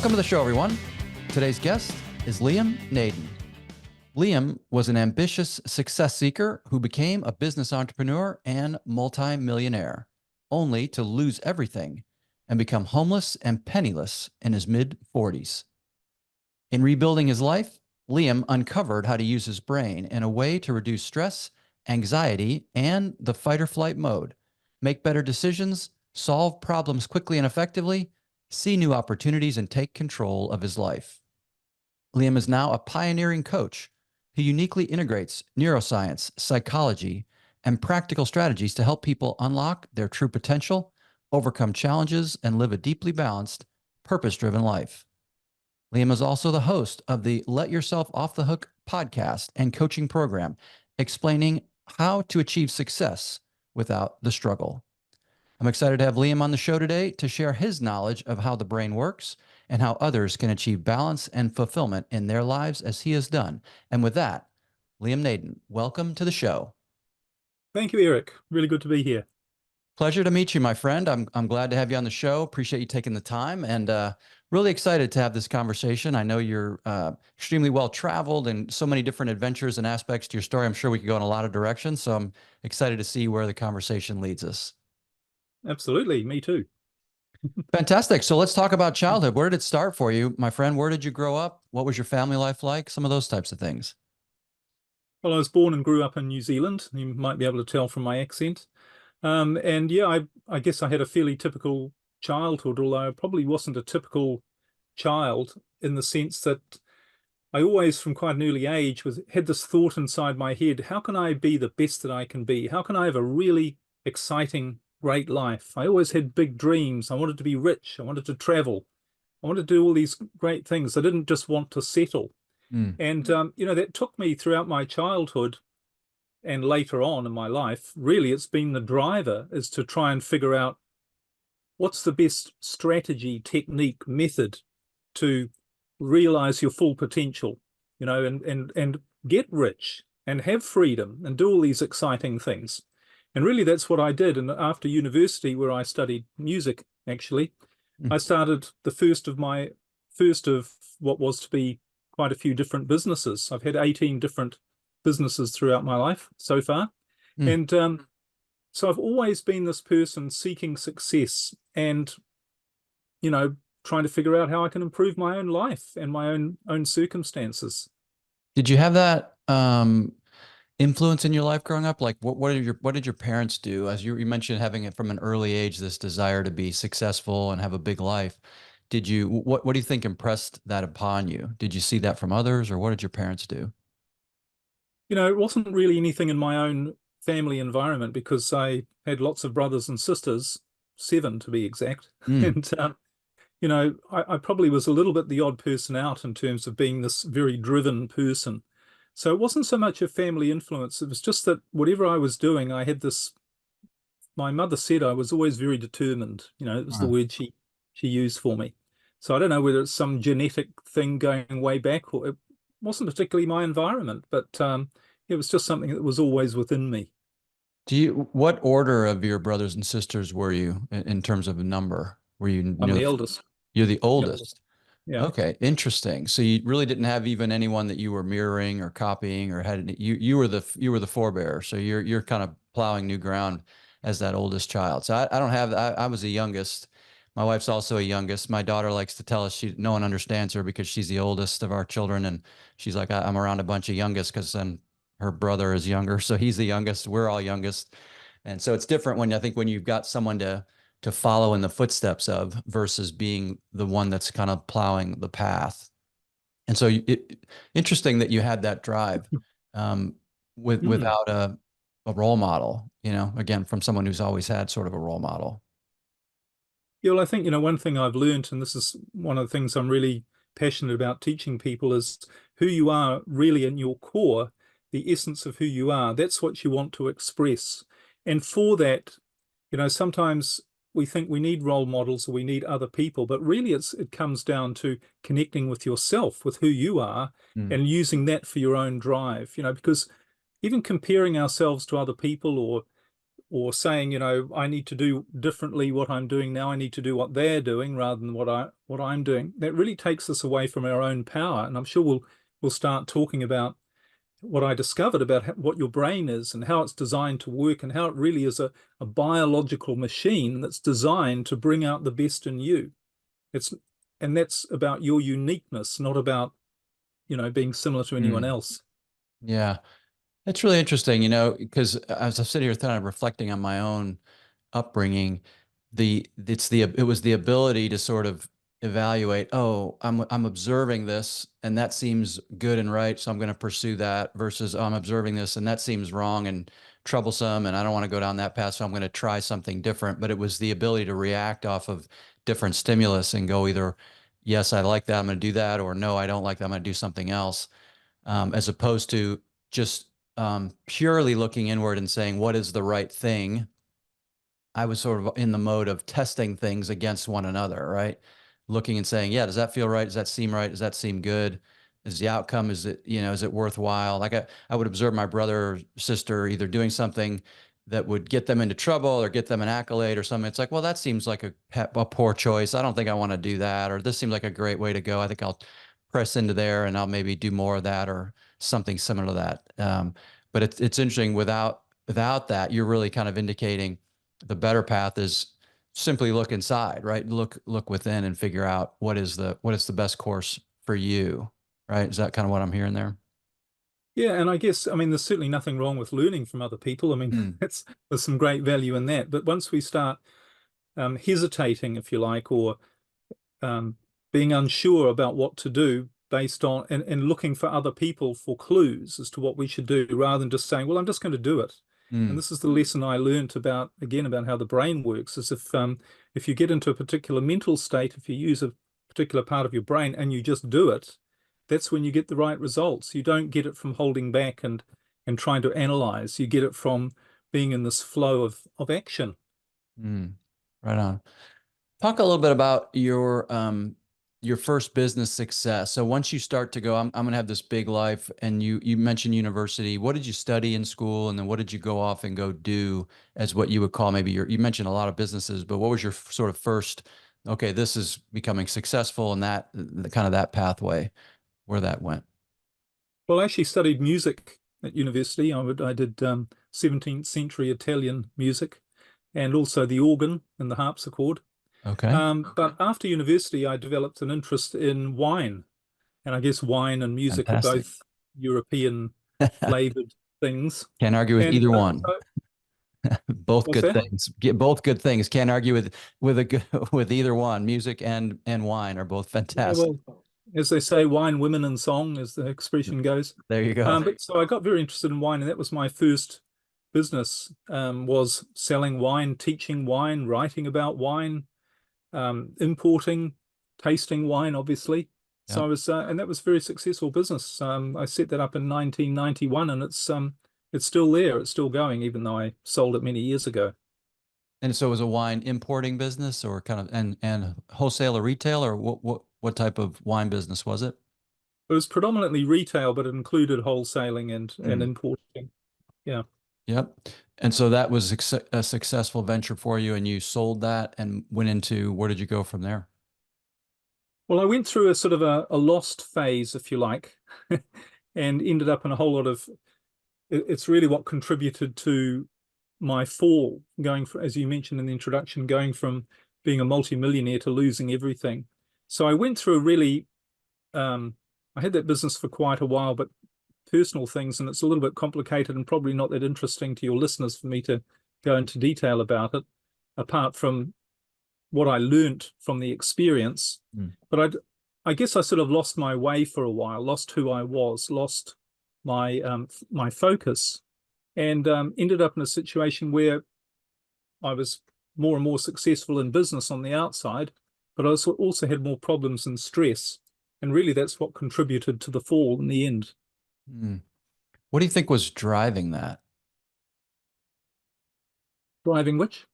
Welcome to the show, everyone. Today's guest is Liam Naden. Liam was an ambitious success seeker who became a business entrepreneur and multi-millionaire, only to lose everything and become homeless and penniless in his mid-40s. In rebuilding his life, Liam uncovered how to use his brain in a way to reduce stress, anxiety, and the fight or flight mode, make better decisions, solve problems quickly and effectively, see new opportunities, and take control of his life. Liam is now a pioneering coach who uniquely integrates neuroscience, psychology, and practical strategies to help people unlock their true potential, overcome challenges, and live a deeply balanced, purpose-driven life. Liam is also the host of the Let Yourself Off the Hook podcast and coaching program, explaining how to achieve success without the struggle. I'm excited to have Liam on the show today to share his knowledge of how the brain works and how others can achieve balance and fulfillment in their lives as he has done. And with that, Liam Naden, welcome to the show. Thank you, Eric. Really good to be here. Pleasure to meet you, my friend. I'm glad to have you on the show. Appreciate you taking the time, and really excited to have this conversation. I know you're extremely well-traveled and so many different adventures and aspects to your story. I'm sure we could go in a lot of directions, so I'm excited to see where the conversation leads us. Absolutely. Me too. Fantastic. So let's talk about childhood. Where did it start for you, my friend? Where did you grow up? What was your family life like? Some of those types of things. Well, I was born and grew up in New Zealand. You might be able to tell from my accent. And yeah, I guess I had a fairly typical childhood, although I probably wasn't a typical child in the sense that I always, from quite an early age, had this thought inside my head: how can I be the best that I can be? How can I have a really exciting, great life? I always had big dreams. I wanted to be rich. I wanted to travel. I wanted to do all these great things. I didn't just want to settle. And, that took me throughout my childhood and later on in my life. Really, it's been the driver, is to try and figure out what's the best strategy, technique, method to realize your full potential, and get rich and have freedom and do all these exciting things. And really, that's what I did. And after university, where I studied music, actually, I started the first of what was to be quite a few different businesses. I've had 18 different businesses throughout my life so far. And so I've always been this person seeking success and, trying to figure out how I can improve my own life and my own circumstances. Did you have that influence in your life growing up? Like what did your parents do? As you mentioned, having it from an early age, this desire to be successful and have a big life. What do you think impressed that upon you? Did you see that from others, or what did your parents do? It wasn't really anything in my own family environment, because I had lots of brothers and sisters, 7 to be exact. And, I probably was a little bit the odd person out in terms of being this very driven person. So it wasn't so much a family influence. It was just that whatever I was doing, I had this, my mother said I was always very determined. It was the word she used for me. So I don't know whether it's some genetic thing going way back, or it wasn't particularly my environment, but it was just something that was always within me. What order of your brothers and sisters were you in terms of a number? Were you? I'm the eldest. You're the oldest. Yeah. Okay, interesting. So you really didn't have even anyone that you were mirroring or copying, or you were the forebearer. So you're kind of plowing new ground as that oldest child. So I don't have. I was the youngest. My wife's also a youngest. My daughter likes to tell us no one understands her because she's the oldest of our children, and she's like, I'm around a bunch of youngest because then her brother is younger, so he's the youngest. We're all youngest, and so it's different when you've got someone to follow in the footsteps of versus being the one that's kind of plowing the path. And so interesting that you had that drive without a role model. Again, from someone who's always had sort of a role model. Yeah, well, I think, one thing I've learned, and this is one of the things I'm really passionate about teaching people, is who you are really in your core, the essence of who you are. That's what you want to express. And for that, sometimes we think we need role models or we need other people, but really it comes down to connecting with yourself, with who you are, and using that for your own drive, because even comparing ourselves to other people or or saying, I need to do differently what I'm doing now. I need to do what they're doing rather than what I'm doing. That really takes us away from our own power. And I'm sure we'll start talking about what I discovered about what your brain is and how it's designed to work and how it really is a biological machine that's designed to bring out the best in you. And that's about your uniqueness, not about, being similar to anyone Mm. else. Yeah. It's really interesting, because as I sit here kind of reflecting on my own upbringing, it was the ability to sort of evaluate, oh, I'm observing this and that seems good and right, so I'm going to pursue that versus, oh, I'm observing this and that seems wrong and troublesome and I don't want to go down that path, so I'm going to try something different. But it was the ability to react off of different stimulus and go either, yes, I like that, I'm going to do that, or no, I don't like that, I'm going to do something else, as opposed to just purely looking inward and saying, what is the right thing? I was sort of in the mode of testing things against one another, right? Looking and saying, yeah, does that feel right? Does that seem right? Does that seem good? Is the outcome, is it worthwhile? Like I would observe my brother or sister either doing something that would get them into trouble or get them an accolade or something. It's like, well, that seems like a poor choice. I don't think I want to do that. Or this seems like a great way to go. I think I'll press into there and I'll maybe do more of that or something similar to that. But it's interesting without that, you're really kind of indicating the better path is simply look inside, right? Look within and figure out what is the best course for you, right? Is that kind of what I'm hearing there? Yeah, and I guess, there's certainly nothing wrong with learning from other people. Mm, there's some great value in that. But once we start hesitating, if you like, or um, being unsure about what to do based on and looking for other people for clues as to what we should do rather than just saying, well, I'm just going to do it. And mm, this is the lesson I learned about how the brain works, is if you get into a particular mental state, if you use a particular part of your brain and you just do it, that's when you get the right results. You don't get it from holding back and trying to analyze. You get it from being in this flow of action. mm. Right on. Talk a little bit about your first business success. So once you start to go, I'm gonna have this big life, and you mentioned university. What did you study in school, and then what did you go off and go do as what you would call maybe you mentioned a lot of businesses, but what was your sort of first, okay, this is becoming successful, and that the kind of that pathway where that went? Well, I actually studied music at university. I did 17th century Italian music and also the organ and the harpsichord. Okay, But after university, I developed an interest in wine. And I guess wine and music are fantastic. both European flavored things. Can't argue with And either one. Both what's good that? things. Get both good things. Can't argue with a good with either one. Music and wine are both Yeah, fantastic. well, as they say, wine, women, and song, as the expression goes. There you go. But so I got very interested in wine, and that was my first business, was selling wine, teaching wine, writing about wine, importing, tasting wine, obviously. So Yep. I was, and that was a very successful business. I set that up in 1991, and it's still there. It's still going, even though I sold it many years ago. And so it was a wine importing business or kind of and wholesale or retail, or what type of wine business was it? It was predominantly retail, but it included wholesaling and Hmm. importing. Yeah. Yep. And so that was a successful venture for you, and you sold that and went into, where did you go from there? Well, I went through a sort of a lost phase, if you like, and ended up in a whole lot of. It's really what contributed to my fall, going from, as you mentioned in the introduction, going from being a multi-millionaire to losing everything. So I went through a really, I had that business for quite a while, but personal things, and it's a little bit complicated and probably not that interesting to your listeners for me to go into detail about it, apart from what I learnt from the experience. Hmm. But I guess I sort of lost my way for a while, lost who I was, lost my focus, and ended up in a situation where I was more and more successful in business on the outside, but I also had more problems and stress. And really, that's what contributed to the fall in the end. Hmm. What do you think was driving that? Driving which?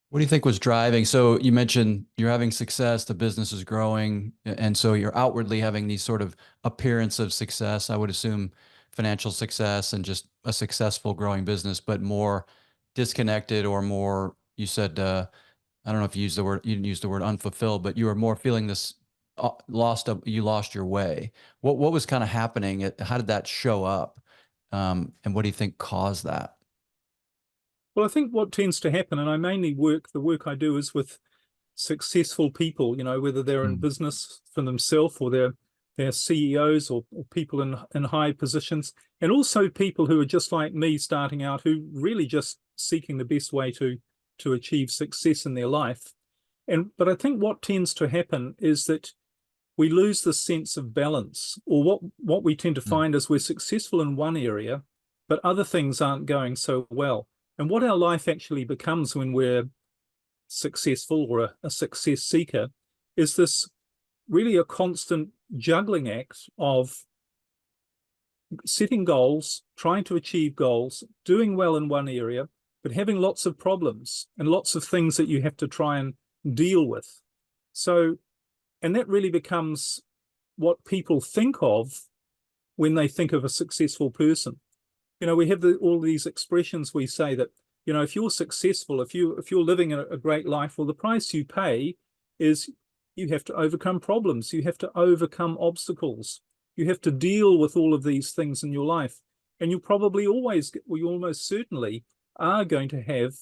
What do you think was driving? So you mentioned you're having success, the business is growing, and so you're outwardly having these sort of appearance of success. I would assume financial success and just a successful growing business, but more disconnected or more, you said, I don't know if you didn't use the word unfulfilled, but you were more feeling this you lost your way. What was kind of happening? How did that show up? And what do you think caused that? Well, I think what tends to happen, and I mainly the work I do is with successful people, whether they're in Mm, business for themselves or they're CEOs or people in high positions, and also people who are just like me starting out, who really just seeking the best way to achieve success in their life. But I think what tends to happen is that we lose the sense of balance, or what we tend to mm, find is we're successful in one area, but other things aren't going so well. And what our life actually becomes when we're successful or a success seeker is this really a constant juggling act of setting goals, trying to achieve goals, doing well in one area, but having lots of problems and lots of things that you have to try and deal with. So, and that really becomes what people think of when they think of a successful person. We have all these expressions we say that, if you're successful, if you're living a great life, well, the price you pay is you have to overcome problems, you have to overcome obstacles, you have to deal with all of these things in your life, and you almost certainly are going to have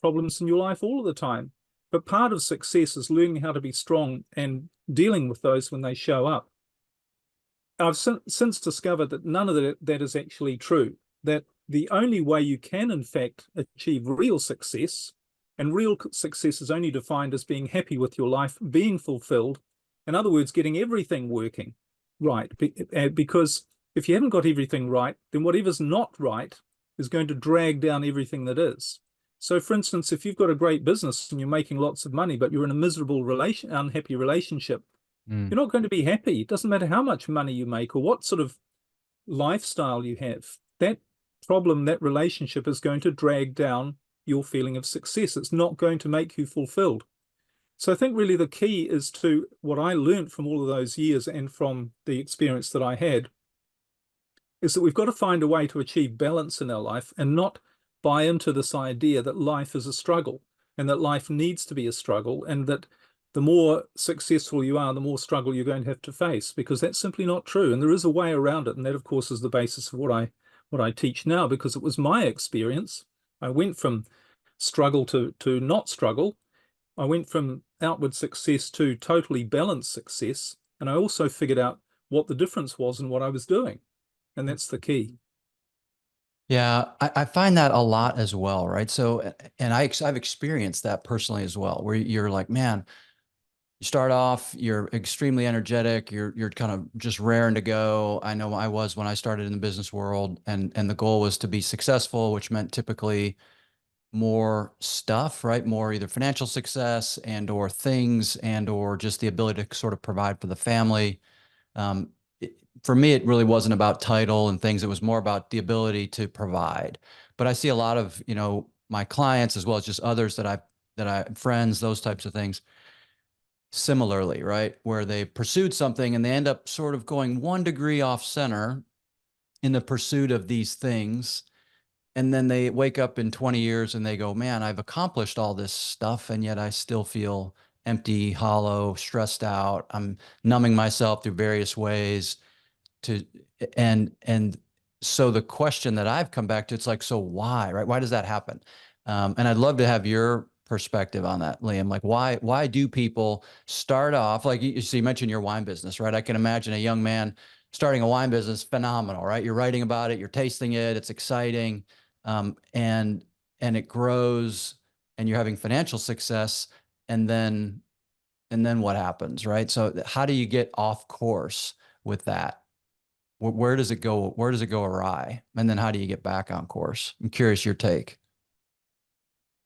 problems in your life all of the time. But part of success is learning how to be strong and dealing with those when they show up. I've since discovered that none of that is actually true, that the only way you can, in fact, achieve real success, and real success is only defined as being happy with your life, being fulfilled, in other words, getting everything working right. Because if you haven't got everything right, then whatever's not right is going to drag down everything that is. So, for instance, if you've got a great business and you're making lots of money, but you're in a miserable unhappy relationship, mm. you're not going to be happy. It doesn't matter how much money you make or what sort of lifestyle you have. That that relationship is going to drag down your feeling of success. It's not going to make you fulfilled. So I think really the key is to what I learned from all of those years and from the experience that I had is that we've got to find a way to achieve balance in our life and not buy into this idea that life is a struggle and that life needs to be a struggle, and that the more successful you are, the more struggle you're going to have to face, because that's simply not true. And there is a way around it. And that, of course, is the basis of what I teach now, because it was my experience. I went from struggle to not struggle. I went from outward success to totally balanced success. And I also figured out what the difference was in what I was doing. And that's the key. Yeah, I find that a lot as well, right? So, and I've experienced that personally as well, where you're like, man, you start off, you're extremely energetic, you're kind of just raring to go. I know I was when I started in the business world, and the goal was to be successful, which meant typically more stuff, right? More either financial success and or things and or just the ability to sort of provide for the family. Um, for me, it really wasn't about title and things. It was more about the ability to provide. But I see a lot of, my clients as well as just others that I friends, those types of things similarly, right? Where they pursued something and they end up sort of going 1 degree off center in the pursuit of these things. And then they wake up in 20 years and they go, man, I've accomplished all this stuff. And yet I still feel empty, hollow, stressed out. I'm numbing myself through various ways to, and so the question that I've come back to, it's like, so why, right? Why does that happen? And I'd love to have your perspective on that, Liam. Like, why do people start off like so you mentioned your wine business, right? I can imagine a young man starting a wine business, phenomenal, right? You're writing about it, you're tasting it, it's exciting, and it grows, and you're having financial success, and then what happens, right? So how do you get off course with that? Where does it go? Where does it go awry? And then how do you get back on course? I'm curious your take.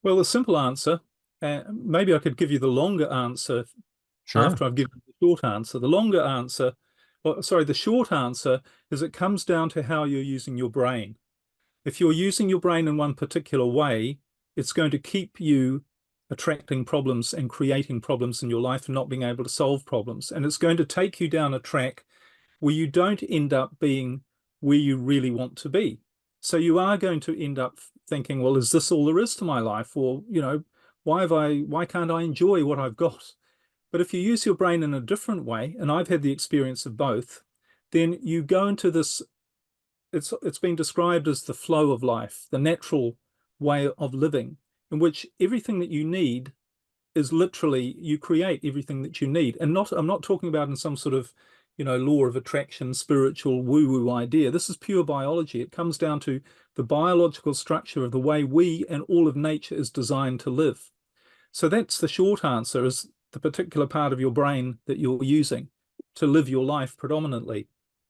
Well, the simple answer, maybe I could give you the longer answer Sure. after I've given the short answer. The longer answer, well, sorry, the short answer is it comes down to how you're using your brain. If you're using your brain in one particular way, it's going to keep you attracting problems and creating problems in your life and not being able to solve problems. And it's going to take you down a track where you don't end up being where you really want to be. So you are going to end up thinking, well, is this all there is to my life? Or, why can't I enjoy what I've got? But if you use your brain in a different way, and I've had the experience of both, then you go into this, it's been described as the flow of life, the natural way of living, in which everything that you need is literally, you create everything that you need. And I'm not talking about in some sort of, law of attraction, spiritual woo-woo idea. This is pure biology. It comes down to the biological structure of the way we and all of nature is designed to live. So that's the short answer, is the particular part of your brain that you're using to live your life predominantly.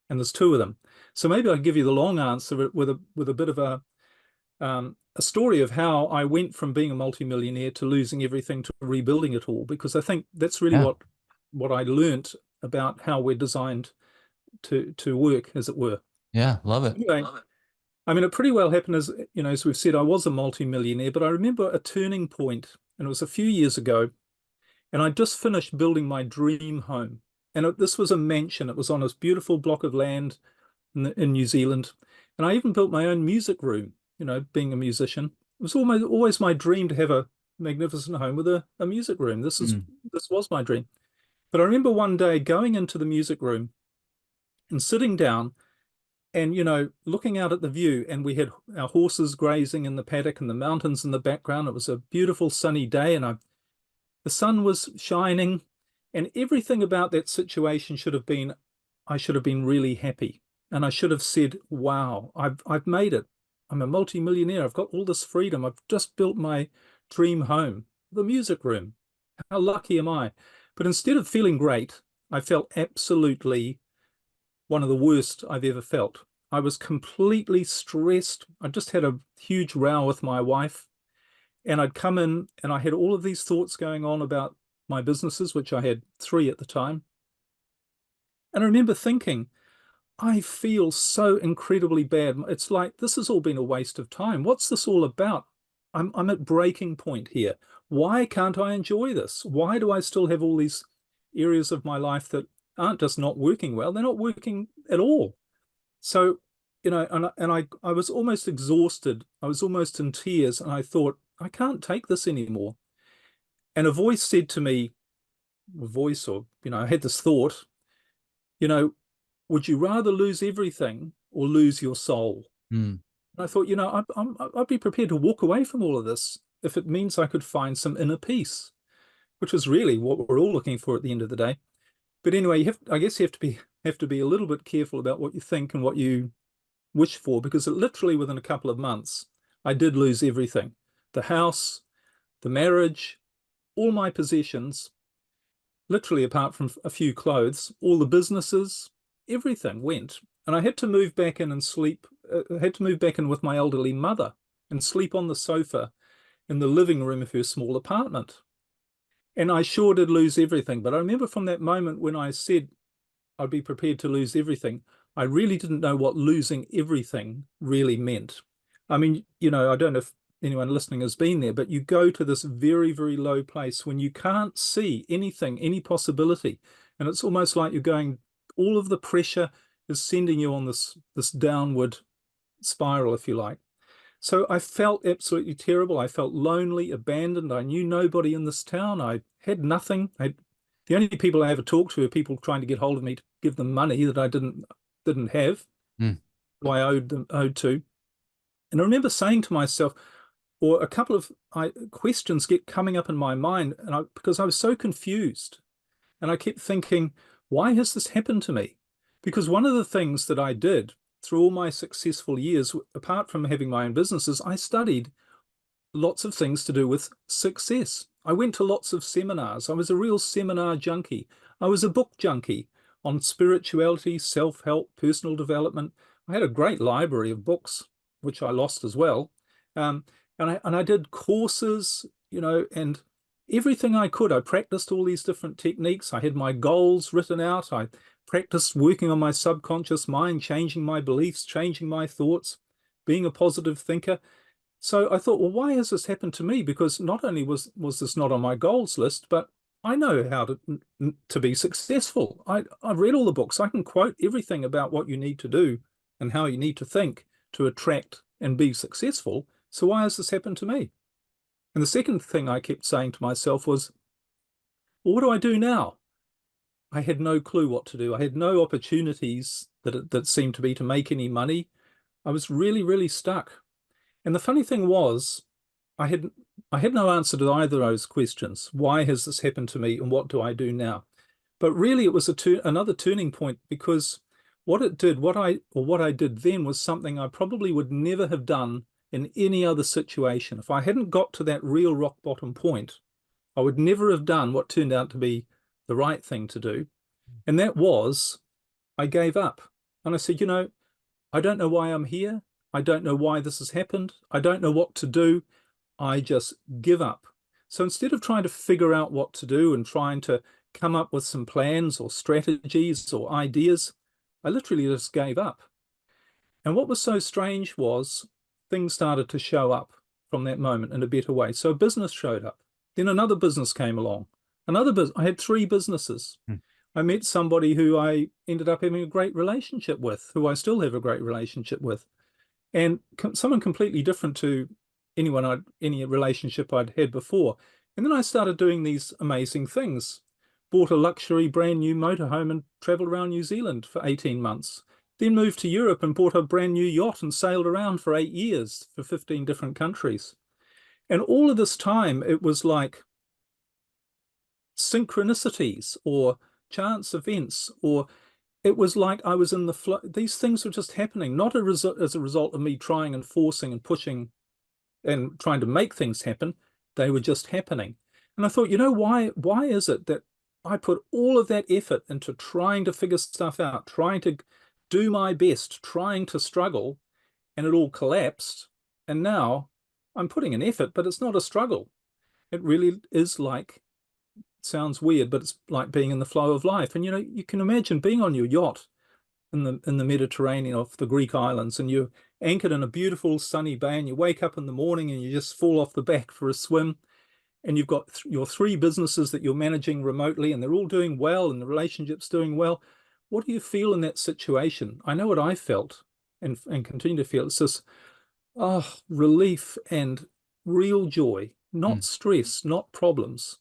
And there's two of them. So maybe I'll give you the long answer with a bit of a story of how I went from being a multimillionaire to losing everything to rebuilding it all, because I think that's really what I learned about how we're designed to work, as it were. Yeah, love it. Anyway, I mean, it pretty well happened, as as we've said, I was a multimillionaire, but I remember a turning point, and it was a few years ago, and I just finished building my dream home. And this was a mansion. It was on this beautiful block of land in New Zealand. And I even built my own music room, being a musician. It was always my dream to have a magnificent home with a music room. This was my dream. But I remember one day going into the music room and sitting down and, looking out at the view, and we had our horses grazing in the paddock and the mountains in the background. It was a beautiful sunny day, and the sun was shining, and everything about that situation I should have been really happy. And I should have said, wow, I've made it. I'm a multi-millionaire. I've got all this freedom. I've just built my dream home, the music room. How lucky am I? But instead of feeling great, I felt absolutely one of the worst I've ever felt. I was completely stressed. I just had a huge row with my wife, and I'd come in and I had all of these thoughts going on about my businesses, which I had 3 at the time. And I remember thinking, I feel so incredibly bad. It's like, this has all been a waste of time. What's this all about? I'm at breaking point here. Why can't I enjoy this? Why do I still have all these areas of my life that aren't just not working well? They're not working at all. So, I was almost exhausted. I was almost in tears, and I thought, I can't take this anymore. And a voice said to me, I had this thought, would you rather lose everything or lose your soul? And I thought, I'd be prepared to walk away from all of this if it means I could find some inner peace, which is really what we're all looking for at the end of the day. But anyway, I guess you have to be a little bit careful about what you think and what you wish for, because literally within a couple of months, I did lose everything: the house, the marriage, all my possessions, literally apart from a few clothes, all the businesses, everything went. And I had to move back in and sleep. I had to move back in with my elderly mother and sleep on the sofa in the living room of her small apartment. And I sure did lose everything. But I remember from that moment when I said I'd be prepared to lose everything, I really didn't know what losing everything really meant. I mean, I don't know if anyone listening has been there, but you go to this very, very low place when you can't see anything, any possibility. And it's almost like you're going, all of the pressure is sending you on this downward spiral, if you like. So I felt absolutely terrible. I felt lonely, abandoned. I knew nobody in this town. I had nothing. The only people I ever talked to are people trying to get hold of me to give them money that I didn't have, who I owed to. And I remember saying to myself, or a couple of questions get coming up in my mind, and because I was so confused, and I kept thinking, why has this happened to me? Because one of the things that I did through all my successful years, apart from having my own businesses, I studied lots of things to do with success. I went to lots of seminars. I was a real seminar junkie. I was a book junkie on spirituality, self-help, personal development. I had a great library of books, which I lost as well. And I did courses, and everything I could. I practiced all these different techniques. I had my goals written out. I practiced working on my subconscious mind, changing my beliefs, changing my thoughts, being a positive thinker. So I thought, well, why has this happened to me? Because not only was this not on my goals list, but I know how to be successful. I've read all the books. I can quote everything about what you need to do and how you need to think to attract and be successful. So why has this happened to me? And the second thing I kept saying to myself was, well, what do I do now? I had no clue what to do. I had no opportunities that seemed to be to make any money. I was really, really stuck. And the funny thing was, I had I had no answer to either of those questions. Why has this happened to me, and what do I do now? But really, it was another turning point, because what it did, what I did then, was something I probably would never have done in any other situation. If I hadn't got to that real rock bottom point, I would never have done what turned out to be the right thing to do. And that was, I gave up. And I said, I don't know why I'm here. I don't know why this has happened. I don't know what to do. I just give up. So instead of trying to figure out what to do and trying to come up with some plans or strategies or ideas, I literally just gave up. And what was so strange was things started to show up from that moment in a better way. So a business showed up. Then another business came along. I had 3 businesses. I met somebody who I ended up having a great relationship with, who I still have a great relationship with, and someone completely different to any relationship I'd had before. And then I started doing these amazing things. Bought a luxury brand new motorhome and traveled around New Zealand for 18 months. Then moved to Europe and bought a brand new yacht and sailed around for 8 years for 15 different countries. And all of this time, it was like synchronicities or chance events, or it was like I was in the flow. These things were just happening, not as a result of me trying and forcing and pushing and trying to make things happen. They were just happening. And I thought, why is it that I put all of that effort into trying to figure stuff out, trying to do my best, trying to struggle, and it all collapsed. And now I'm putting an effort, but it's not a struggle. It really is like, sounds weird, but it's like being in the flow of life. And you can imagine being on your yacht in the Mediterranean off the Greek islands, and you're anchored in a beautiful sunny bay, and you wake up in the morning and you just fall off the back for a swim, and you've got your 3 businesses that you're managing remotely, and they're all doing well, and the relationship's doing well. What do you feel in that situation? I know what I felt and continue to feel. It's this relief and real joy, not stress, not problems.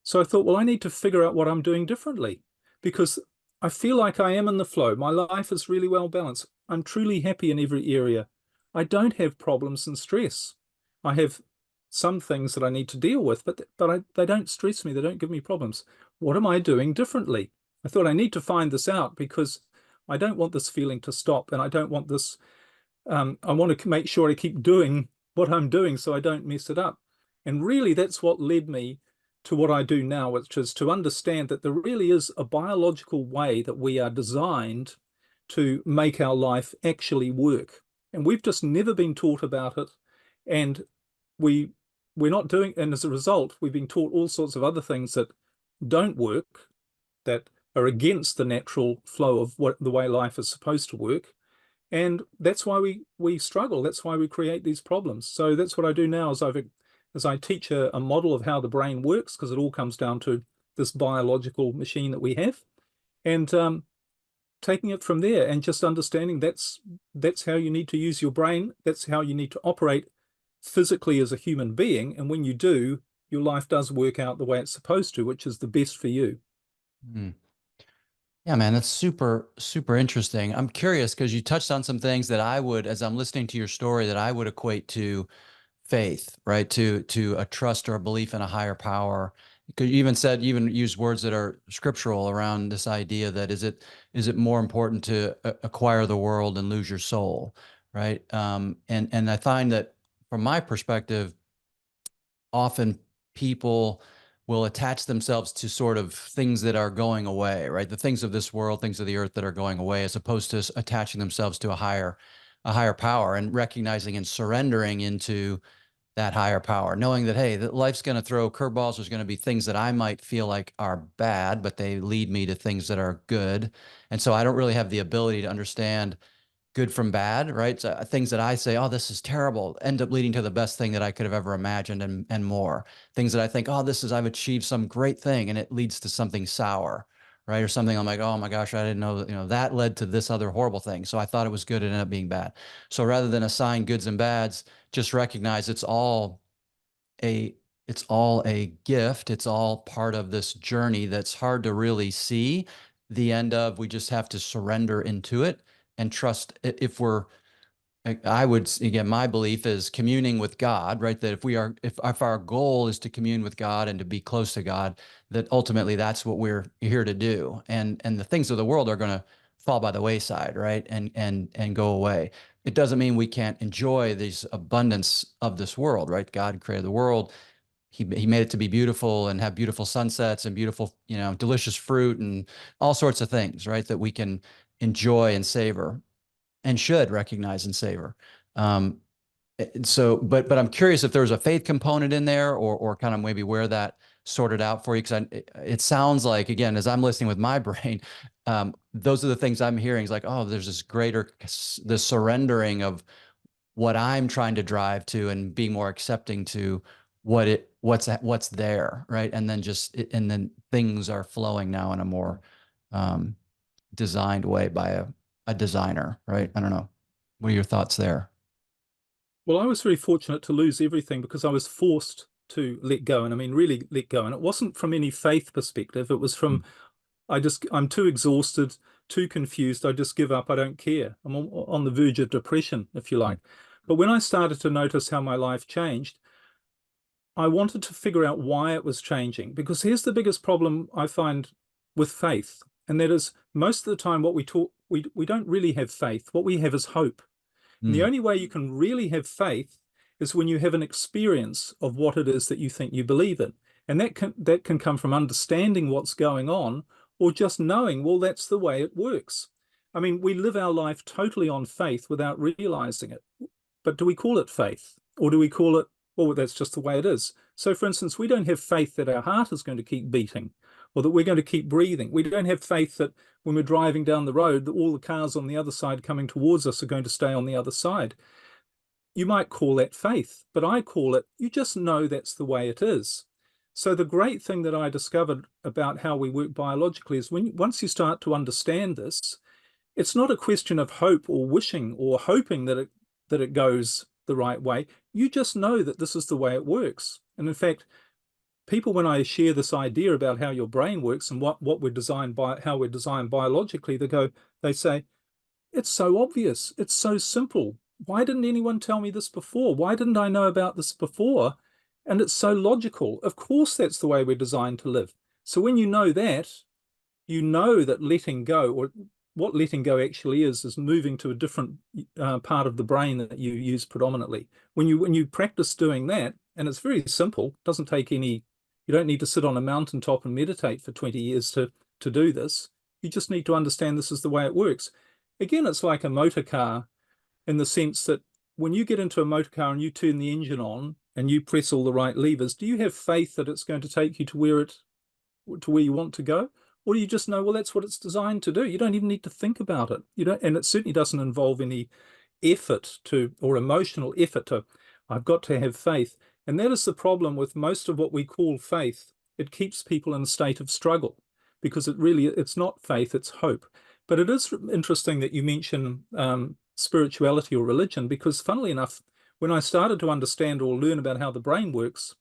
So I thought, well, I need to figure out what I'm doing differently, because I feel like I am in the flow. My life is really well balanced. I'm truly happy in every area. I don't have problems and stress. I have some things that I need to deal with, but they don't stress me. They don't give me problems. What am I doing differently? I thought I need to find this out, because I don't want this feeling to stop, and I don't want this. I want to make sure I keep doing what I'm doing so I don't mess it up. And really, that's what led me to what I do now, which is to understand that there really is a biological way that we are designed to make our life actually work. And we've just never been taught about it. And we're not doing, and as a result, we've been taught all sorts of other things that don't work, that are against the natural flow of the way life is supposed to work. And that's why we struggle. That's why we create these problems. So that's what I do now, is I teach a model of how the brain works, because it all comes down to this biological machine that we have, and taking it from there and just understanding that's how you need to use your brain. That's how you need to operate physically as a human being. And when you do, your life does work out the way it's supposed to, which is the best for you. Yeah, man, that's super, super interesting. I'm curious because you touched on some things that I would, as I'm listening to your story, that I would equate to faith, right? To a trust or a belief in a higher power. Because you even used words that are scriptural around this idea that is it more important to acquire the world and lose your soul, right? And I find that from my perspective, often people will attach themselves to sort of things that are going away, right? The things of this world, things of the earth that are going away, as opposed to attaching themselves to a higher power, and recognizing and surrendering into that higher power, knowing that, hey, that life's going to throw curveballs. There's going to be things that I might feel like are bad, but they lead me to things that are good. And so I don't really have the ability to understand good from bad, right? So things that I say, oh, this is terrible, end up leading to the best thing that I could have ever imagined, and more. Things that I think, oh, I've achieved some great thing, and it leads to something sour, right? Or something. I'm like, oh my gosh, I didn't know that, that led to this other horrible thing. So I thought it was good. It ended up being bad. So rather than assign goods and bads, just recognize a it's all a gift. It's all part of this journey that's hard to really see the end of. We just have to surrender into it and trust. If we're I would, again, my belief is communing with God, right? That if our goal is to commune with God and to be close to God, that ultimately that's what we're here to do. And the things of the world are going to fall by the wayside, right? And go away. It doesn't mean we can't enjoy these abundance of this world, right? God created the world. He made it to be beautiful and have beautiful sunsets and beautiful, delicious fruit and all sorts of things, right? That we can enjoy and savor and should recognize and savor. Um, but I'm curious if there's a faith component in there, or kind of maybe where that sorted out for you, because it sounds like, again, as I'm listening with my brain, those are the things I'm hearing. Is like, oh, there's the surrendering of what I'm trying to drive to, and being more accepting to what's there, right? And then and then things are flowing now in a more um, designed way by a designer, right? I don't know. What are your thoughts there? Well, I was very fortunate to lose everything because I was forced to let go. And I mean, really let go. And it wasn't from any faith perspective. It was from, I'm too exhausted, too confused. I just give up. I don't care. I'm on the verge of depression, if you like. But when I started to notice how my life changed, I wanted to figure out why it was changing. Because here's the biggest problem I find with faith. And that is, most of the time, what we talk, we don't really have faith. What we have is hope. And the Mm. only way you can really have faith is when you have an experience of what it is that you think you believe in. And that can come from understanding what's going on, or just knowing, well, that's the way it works. I mean, we live our life totally on faith without realizing it. But do we call it faith? Or do we call it, well, that's just the way it is? So, for instance, we don't have faith that our heart is going to keep beating, or that we're going to keep breathing. We don't have faith that when we're driving down the road, that all the cars on the other side coming towards us are going to stay on the other side. You might call that faith, but I call it, you just know that's the way it is. So the great thing that I discovered about how we work biologically is once you start to understand this, it's not a question of hope or wishing or hoping that it goes the right way. You just know that this is the way it works. And in fact, people, when I share this idea about how your brain works and what we're designed by, how we're designed biologically, they say, it's so obvious, it's so simple. Why didn't anyone tell me this before? Why didn't I know about this before? And it's so logical. Of course, that's the way we're designed to live. So when you know that letting go, or what letting go actually is moving to a different part of the brain that you use predominantly. When you practice doing that, and it's very simple, doesn't take any, you don't need to sit on a mountaintop and meditate for 20 years to do this. You just need to understand this is the way it works. Again, it's like a motor car in the sense that when you get into a motor car and you turn the engine on and you press all the right levers, do you have faith that it's going to take you to where you want to go? Or do you just know, well, that's what it's designed to do? You don't even need to think about it. You don't, and it certainly doesn't involve any effort or emotional effort to, I've got to have faith. And that is the problem with most of what we call faith. It keeps people in a state of struggle because it's not faith, it's hope. But it is interesting that you mention spirituality or religion, because funnily enough, when I started to understand or learn about how the brain works,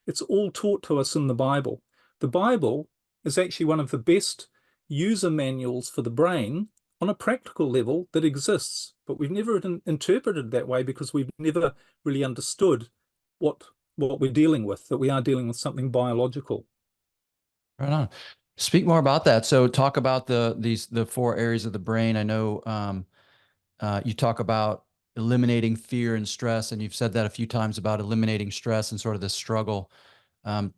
it's all taught to us in the Bible. The Bible is actually one of the best user manuals for the brain on a practical level that exists, but we've never interpreted it that way because we've never really understood what we're dealing with, that we are dealing with something biological. Right on. Speak more about that. So talk about the four areas of the brain. I know you talk about eliminating fear and stress, and you've said that a few times about eliminating stress and sort of the struggle.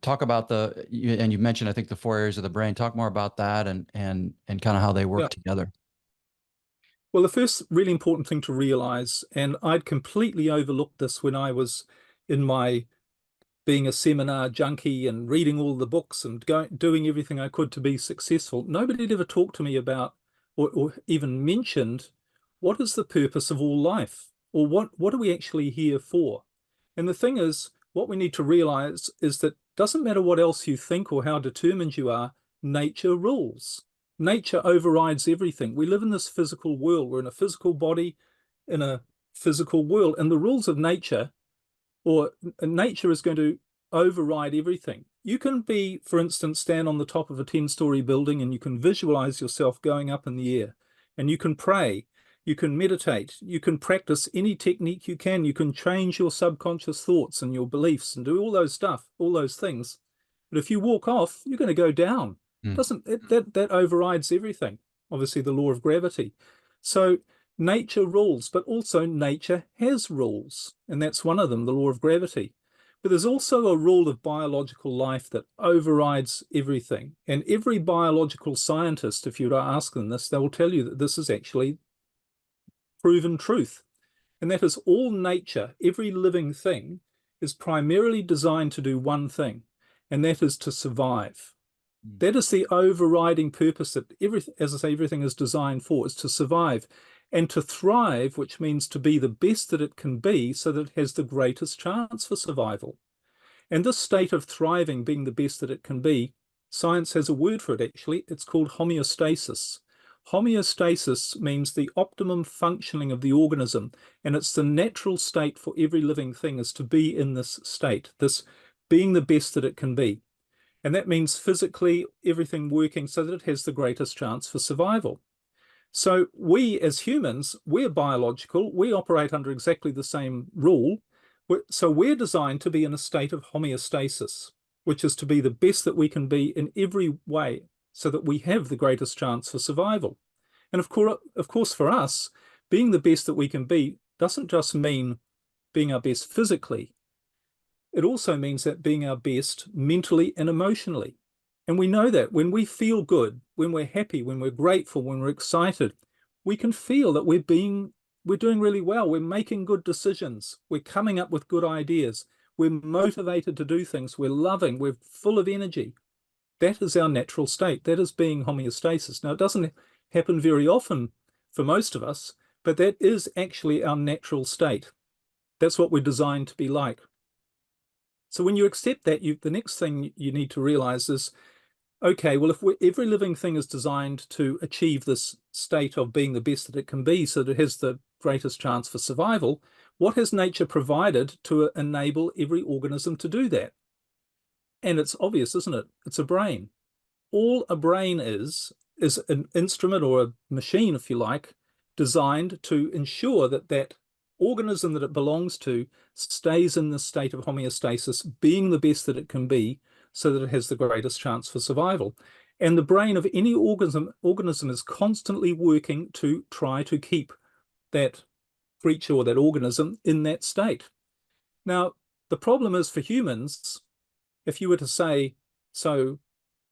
Talk about and you mentioned, I think, the four areas of the brain. Talk more about that and kind of how they Yeah. work together. Well, the first really important thing to realize, and I'd completely overlooked this when I was in my being a seminar junkie and reading all the books and doing everything I could to be successful, nobody had ever talked to me about or even mentioned what is the purpose of all life, or what are we actually here for? And the thing is, what we need to realize is that doesn't matter what else you think or how determined you are, nature rules. Nature overrides everything. We live in this physical world. We're in a physical body, in a physical world, and the rules of nature, or nature, is going to override everything. You can be, for instance, stand on the top of a 10-story building and you can visualize yourself going up in the air, and you can pray, you can meditate, you can practice any technique you can change your subconscious thoughts and your beliefs and do all those stuff, all those things. But if you walk off, you're going to go down. Doesn't that overrides everything? Obviously, the law of gravity. So nature rules, but also nature has rules, and that's one of them, the law of gravity. But there's also a rule of biological life that overrides everything. And every biological scientist, if you were to ask them this, they will tell you that this is actually proven truth. And that is, all nature, every living thing, is primarily designed to do one thing, and that is to survive. That is the overriding purpose that everything, as I say, everything is designed for, is to survive and to thrive, which means to be the best that it can be so that it has the greatest chance for survival. And this state of thriving, being the best that it can be, science has a word for it actually. It's called homeostasis. Homeostasis means the optimum functioning of the organism, and it's the natural state for every living thing is to be in this state, this being the best that it can be. And that means physically everything working so that it has the greatest chance for survival. So we as humans, we're biological, we operate under exactly the same rule. So we're designed to be in a state of homeostasis, which is to be the best that we can be in every way so that we have the greatest chance for survival. And of course, for us, being the best that we can be doesn't just mean being our best physically. It also means that being our best mentally and emotionally. And we know that when we feel good, when we're happy, when we're grateful, when we're excited, we can feel that we're doing really well. We're making good decisions. We're coming up with good ideas. We're motivated to do things. We're loving. We're full of energy. That is our natural state. That is being homeostasis. Now, it doesn't happen very often for most of us, but that is actually our natural state. That's what we're designed to be like. So when you accept that, the next thing you need to realize is, okay, well, if every living thing is designed to achieve this state of being the best that it can be so that it has the greatest chance for survival, what has nature provided to enable every organism to do that? And it's obvious, isn't it? It's a brain. All a brain is an instrument, or a machine, if you like, designed to ensure that that organism that it belongs to stays in the state of homeostasis, being the best that it can be, so that it has the greatest chance for survival. And the brain of any organism is constantly working to try to keep that creature or that organism in that state. Now, the problem is, for humans, if you were to say, so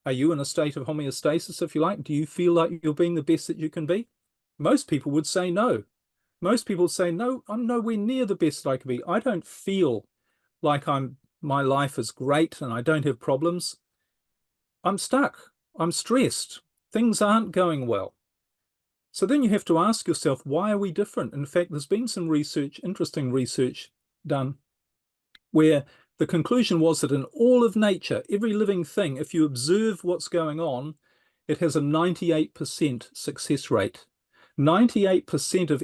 are you in a state of homeostasis, if you like? Do you feel like you're being the best that you can be? Most people would say no. Most people say, no, I'm nowhere near the best that I can be. I don't feel like my life is great and I don't have problems. I'm stuck. I'm stressed. Things aren't going well. So then you have to ask yourself, why are we different? In fact, there's been some research, interesting research done, where the conclusion was that in all of nature, every living thing, if you observe what's going on, it has a 98% success rate. 98% of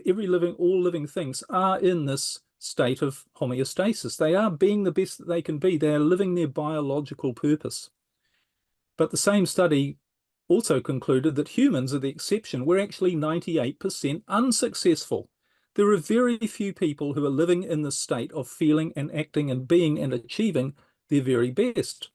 all living things are in this state of homeostasis. They are being the best that they can be. They are living their biological purpose. But the same study also concluded that humans are the exception. We're actually 98% unsuccessful. There are very few people who are living in the state of feeling and acting and being and achieving their very best.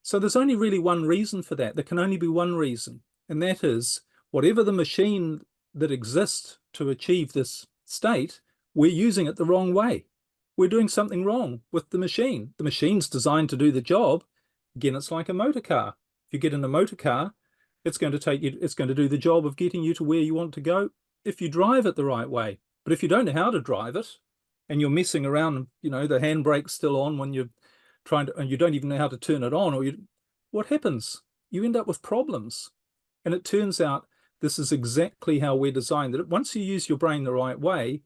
So there's only really one reason for that. There can only be one reason, and that is whatever the machine that exists to achieve this state, we're using it the wrong way. We're doing something wrong with the machine. The machine's designed to do the job. Again, it's like a motor car. If you get in a motor car, it's going to do the job of getting you to where you want to go if you drive it the right way. But if you don't know how to drive it and you're messing around, the handbrake's still on when you're trying to, and you don't even know how to turn it on, what happens? You end up with problems. And it turns out this is exactly how we're designed, that once you use your brain the right way,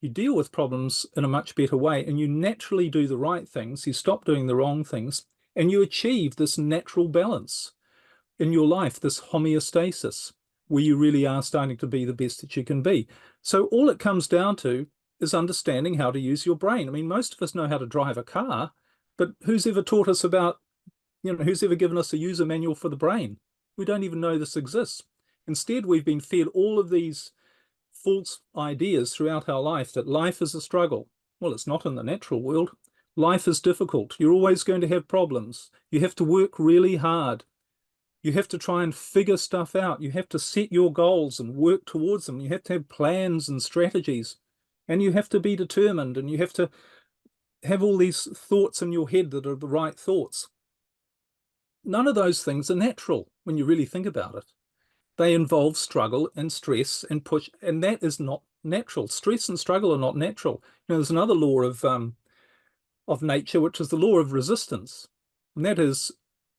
you deal with problems in a much better way, and you naturally do the right things, you stop doing the wrong things, and you achieve this natural balance. in your life, this homeostasis, where you really are starting to be the best that you can be. So all it comes down to is understanding how to use your brain. I mean, most of us know how to drive a car, but who's ever taught us about, who's ever given us a user manual for the brain? We don't even know this exists. Instead, we've been fed all of these false ideas throughout our life that life is a struggle. Well, it's not in the natural world. Life is difficult. You're always going to have problems. You have to work really hard. You have to try and figure stuff out. You have to set your goals and work towards them. You have to have plans and strategies. And you have to be determined, and you have to have all these thoughts in your head that are the right thoughts. None of those things are natural when you really think about it. They involve struggle and stress and push, and that is not natural. Stress and struggle are not natural. There's another law of nature, which is the law of resistance. And that is,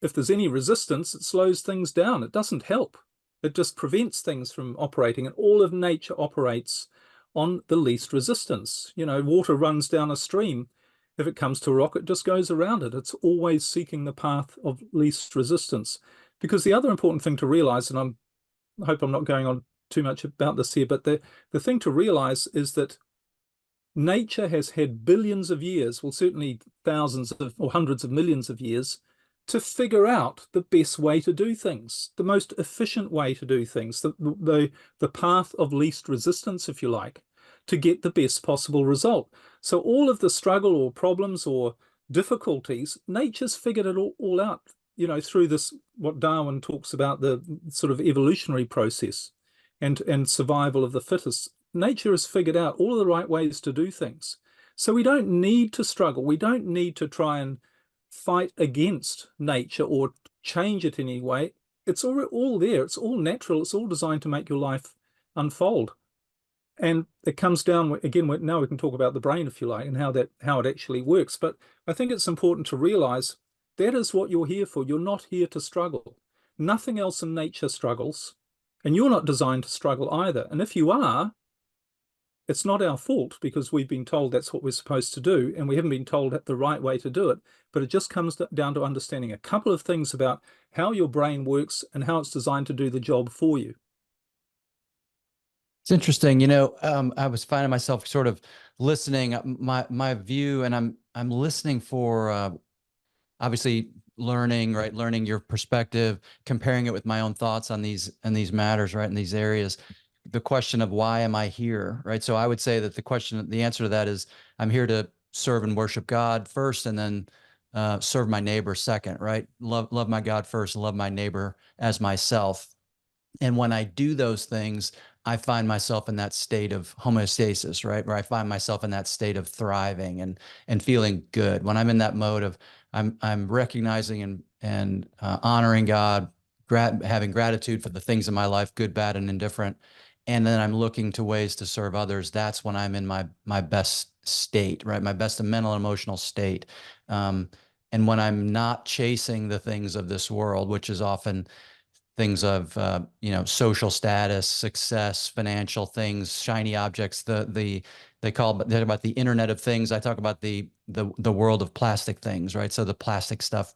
if there's any resistance, it slows things down. It doesn't help. It just prevents things from operating. And all of nature operates on the least resistance. Water runs down a stream. If it comes to a rock, it just goes around it. It's always seeking the path of least resistance. Because the other important thing to realize, and I hope I'm not going on too much about this here, but the thing to realize is that nature has had billions of years, well, certainly thousands of or hundreds of millions of years, to figure out the best way to do things, the most efficient way to do things, the path of least resistance, if you like, to get the best possible result. So all of the struggle or problems or difficulties, nature's figured it all out, through this, what Darwin talks about, the sort of evolutionary process and survival of the fittest. Nature has figured out all of the right ways to do things. So we don't need to struggle. We don't need to try and fight against nature or change it in any way. It's all there. It's all natural. It's all designed to make your life unfold. And it comes down, again, now we can talk about the brain, if you like, and how it actually works. But I think it's important to realize that is what you're here for. You're not here to struggle. Nothing else in nature struggles, and you're not designed to struggle either. And if you are, it's not our fault, because we've been told that's what we're supposed to do, and we haven't been told the right way to do it. But it just comes down to understanding a couple of things about how your brain works and how it's designed to do the job for you. It's interesting. I was finding myself sort of listening, my view, and I'm listening for obviously learning, right? Learning your perspective, comparing it with my own thoughts on these matters, right? In these areas. The question of why am I here, right? So I would say that the answer to that is I'm here to serve and worship God first, and then serve my neighbor second, right? Love my God first, and love my neighbor as myself. And when I do those things, I find myself in that state of homeostasis, right? Where I find myself in that state of thriving and feeling good. When I'm in that mode of I'm recognizing and honoring God, having gratitude for the things in my life, good, bad, and indifferent. And then I'm looking to ways to serve others. That's when I'm in my best state, right? My best mental and emotional state. And when I'm not chasing the things of this world, which is often things of social status, success, financial things, shiny objects. They talk about the Internet of Things. I talk about the world of plastic things, right? So the plastic stuff.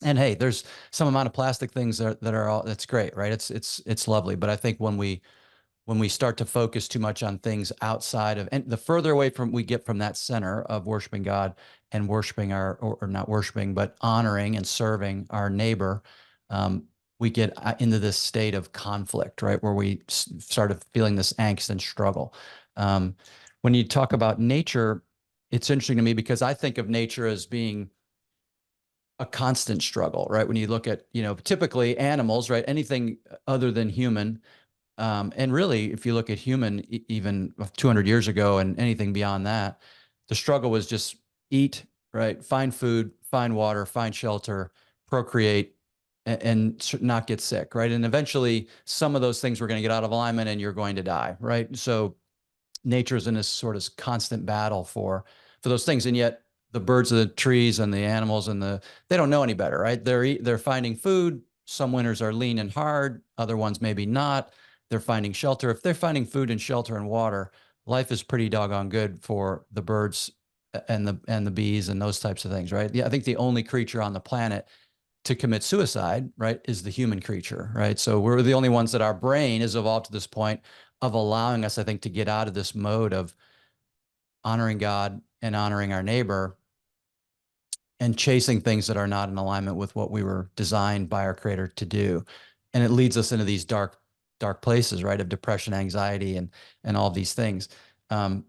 And hey, there's some amount of plastic things that's great, right? It's lovely. But I think when we start to focus too much on things outside of, and the further away we get from that center of worshiping God and worshiping or not worshiping, but honoring and serving our neighbor, we get into this state of conflict, right? Where we started feeling this angst and struggle. When you talk about nature, it's interesting to me because I think of nature as being a constant struggle, right? When you look at, typically animals, right? Anything other than human. And really, if you look at human, even 200 years ago and anything beyond that, the struggle was just eat, right? Find food, find water, find shelter, procreate, and not get sick, right? And eventually some of those things were going to get out of alignment and you're going to die, right? So nature is in this sort of constant battle for those things. And yet the birds of the trees and the animals they don't know any better, right? They're finding food. Some winters are lean and hard. Other ones maybe not. They're finding shelter. If they're finding food and shelter and water, life is pretty doggone good for the birds and the bees and those types of things, right? Yeah, I think the only creature on the planet to commit suicide, right, is the human creature, right? So we're the only ones that our brain has evolved to this point of allowing us, I think, to get out of this mode of honoring God and honoring our neighbor and chasing things that are not in alignment with what we were designed by our creator to do. And it leads us into these dark places, right, of depression, anxiety, and all these things. And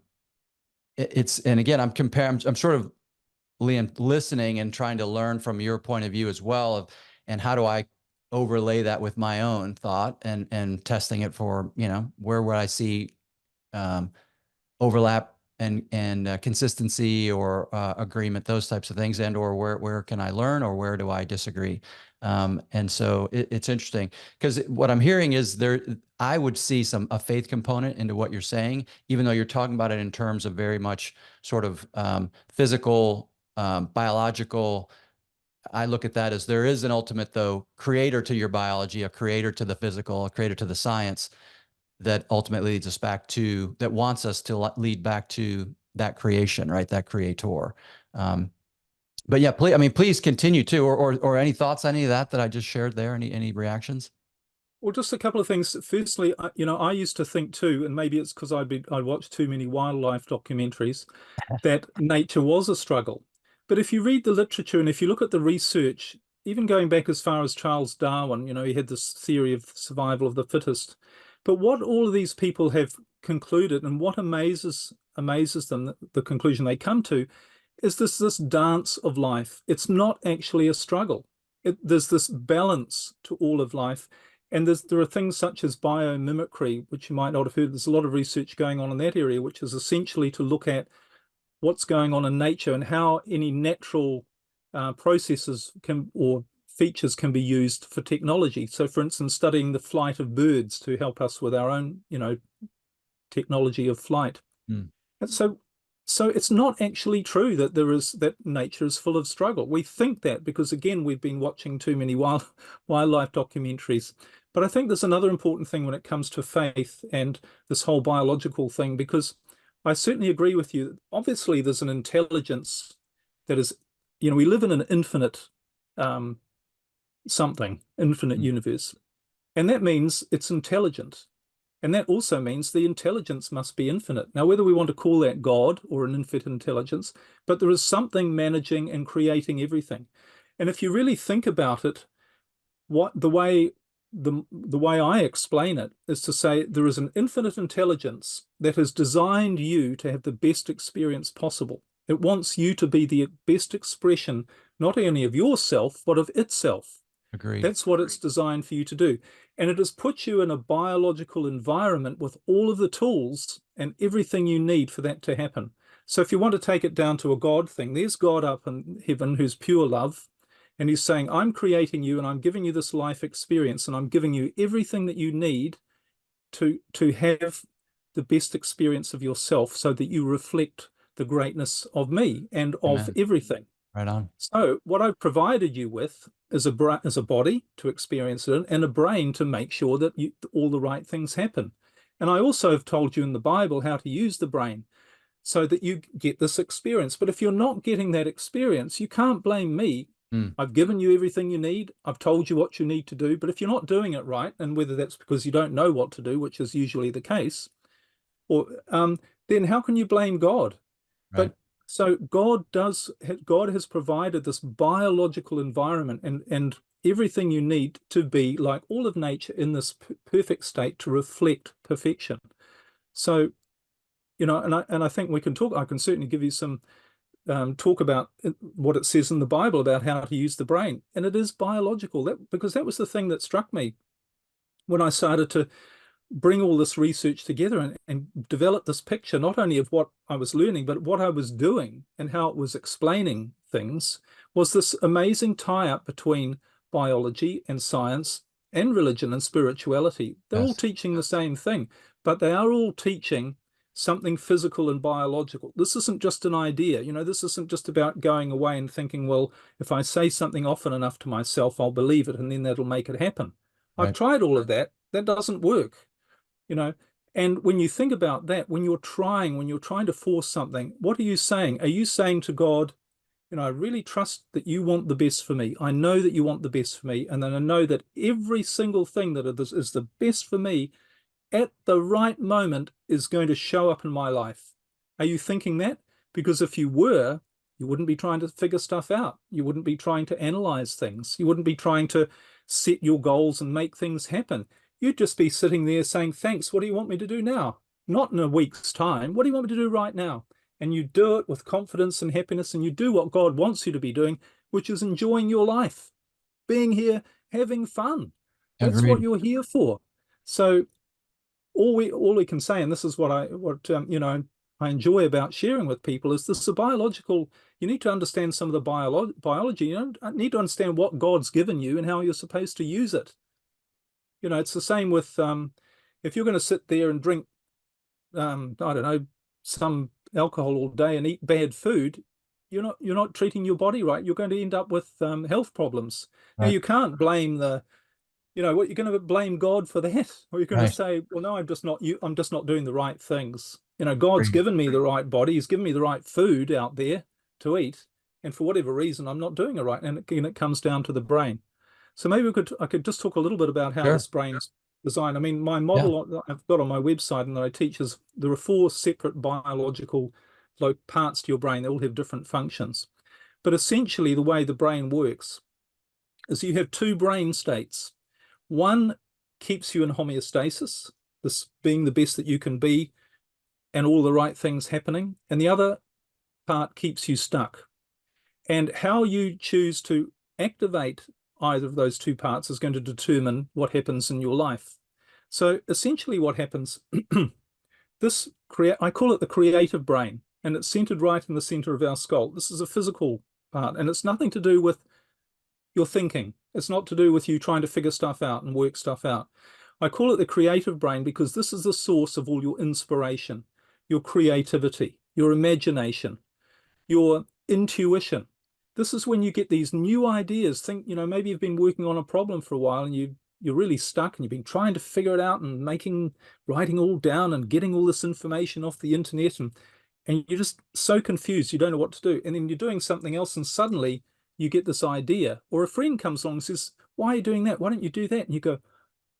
again, I'm sort of, Liam, listening and trying to learn from your point of view as well and how do I overlay that with my own thought and testing it for, where would I see overlap and consistency or agreement, those types of things, and or where can I learn or where do I disagree? And so it's interesting because what I'm hearing is I would see a faith component into what you're saying, even though you're talking about it in terms of very much sort of physical, biological. I look at that as there is an ultimate, though, creator to your biology, a creator to the physical, a creator to the science that ultimately leads us back to, that wants us to lead back to that creation, right? That creator. But yeah, please continue too, or any thoughts on any of that I just shared there? Any reactions? Well, just a couple of things. Firstly, I used to think too, and maybe it's because I watched too many wildlife documentaries, that nature was a struggle. But if you read the literature and if you look at the research, even going back as far as Charles Darwin, he had this theory of survival of the fittest. But what all of these people have concluded, and what amazes them, the conclusion they come to, is this dance of life. It's not actually a struggle. There's this balance to all of life. And there are things such as biomimicry, which you might not have heard. There's a lot of research going on in that area, which is essentially to look at what's going on in nature and how any natural processes or features can be used for technology. So, for instance, studying the flight of birds to help us with our own, technology of flight. And so it's not actually true that nature is full of struggle. We think that because, again, we've been watching too many wildlife documentaries. But I think there's another important thing when it comes to faith and this whole biological thing, because I certainly agree with you. Obviously, there's an intelligence that is, we live in an infinite infinite universe. And that means it's intelligent. And that also means the intelligence must be infinite. Now, whether we want to call that God or an infinite intelligence, but there is something managing and creating everything. And if you really think about it, the way I explain it is to say there is an infinite intelligence that has designed you to have the best experience possible. It wants you to be the best expression, not only of yourself, but of itself. Agreed. That's what it's designed for you to do. And it has put you in a biological environment with all of the tools and everything you need for that to happen. So if you want to take it down to a God thing, there's God up in heaven who's pure love. And he's saying, I'm creating you and I'm giving you this life experience and I'm giving you everything that you need to have the best experience of yourself so that you reflect the greatness of me and of everything. Right on. So what I've provided you with is a body to experience it and a brain to make sure that all the right things happen. And I also have told you in the Bible how to use the brain so that you get this experience. But if you're not getting that experience, you can't blame me. I've given you everything you need. I've told you what you need to do. But if you're not doing it right, and whether that's because you don't know what to do, which is usually the case, or then how can you blame God? Right. But so God has provided this biological environment and everything you need to be like all of nature in this perfect state to reflect perfection. So, and I think I can certainly give you some talk about what it says in the Bible about how to use the brain. And it is biological, because that was the thing that struck me when I started to bring all this research together and develop this picture, not only of what I was learning, but what I was doing and how it was explaining things, was this amazing tie-up between biology and science and religion and spirituality. They're all teaching the same thing, but they are all teaching something physical and biological. This isn't just an idea. This isn't just about going away and thinking, well, if I say something often enough to myself, I'll believe it and then that'll make it happen. I've tried all of that. That doesn't work. And when you think about that, when you're trying to force something, what are you saying? Are you saying to God, I really trust that you want the best for me. I know that you want the best for me. And then I know that every single thing that is the best for me at the right moment is going to show up in my life. Are you thinking that? Because if you were, you wouldn't be trying to figure stuff out. You wouldn't be trying to analyze things. You wouldn't be trying to set your goals and make things happen. You'd just be sitting there saying, thanks, what do you want me to do now? Not in a week's time. What do you want me to do right now? And you do it with confidence and happiness, and you do what God wants you to be doing, which is enjoying your life, being here, having fun. That's what Agreed. you're here for. So all we can say, and this is what I enjoy about sharing with people, is this: the biological. You need to understand some of the biology. You need to understand what God's given you and how you're supposed to use it. It's the same with if you're going to sit there and drink, I don't know, some alcohol all day and eat bad food, you're not treating your body right. You're going to end up with health problems. Now, Right. you can't blame what you're going to blame God for that, or you're going to Right. say, well, no, I'm just not doing the right things. God's Agreed. given me the right body. He's given me the right food out there to eat, and for whatever reason, I'm not doing it right. And again, it comes down to the brain. So maybe I could just talk a little bit about how Sure. this brain's designed. I mean, my Yeah. model that I've got on my website and that I teach is there are 4 separate biological parts to your brain. They all have different functions. But essentially, the way the brain works is you have 2 brain states. One keeps you in homeostasis, this being the best that you can be and all the right things happening. And the other part keeps you stuck. And how you choose to activate either of those 2 parts is going to determine what happens in your life. So essentially what happens, I call it the creative brain, and it's centered right in the center of our skull. This is a physical part, and it's nothing to do with your thinking. It's not to do with you trying to figure stuff out and work stuff out. I call it the creative brain because this is the source of all your inspiration, your creativity, your imagination, your intuition. This is when you get these new ideas. Think, maybe you've been working on a problem for a while and you're really stuck and you've been trying to figure it out and writing all down and getting all this information off the internet, and you're just so confused, you don't know what to do. And then you're doing something else and suddenly you get this idea, or a friend comes along and says, why are you doing that? Why don't you do that? And you go,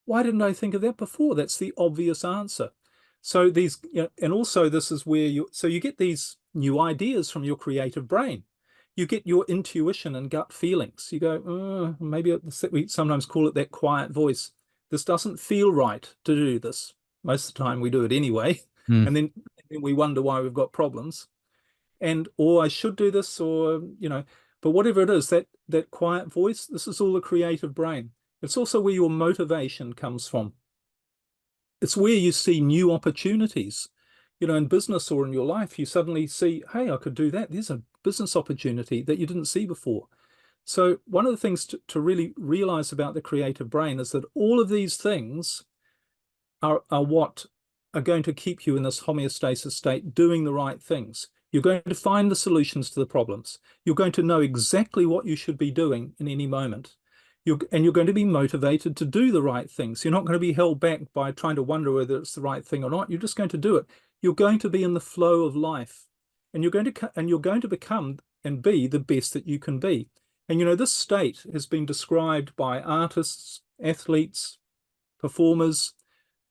why didn't I think of that before? That's the obvious answer. So and also this is where you get these new ideas from your creative brain. You get your intuition and gut feelings. You go, maybe we sometimes call it that quiet voice. This doesn't feel right to do this. Most of the time we do it anyway. Mm. And then we wonder why we've got problems. Or I should do this, or, but whatever it is, that quiet voice, this is all the creative brain. It's also where your motivation comes from. It's where you see new opportunities, in business or in your life. You suddenly see, hey, I could do that. There's a business opportunity that you didn't see before. So one of the things to really realize about the creative brain is that all of these things are what are going to keep you in this homeostasis state, doing the right things. You're going to find the solutions to the problems. You're going to know exactly what you should be doing in any moment. You're going to be motivated to do the right things. You're not going to be held back by trying to wonder whether it's the right thing or not. You're just going to do it. You're going to be in the flow of life, and you're going to become and be the best that you can be. And this state has been described by artists, athletes, performers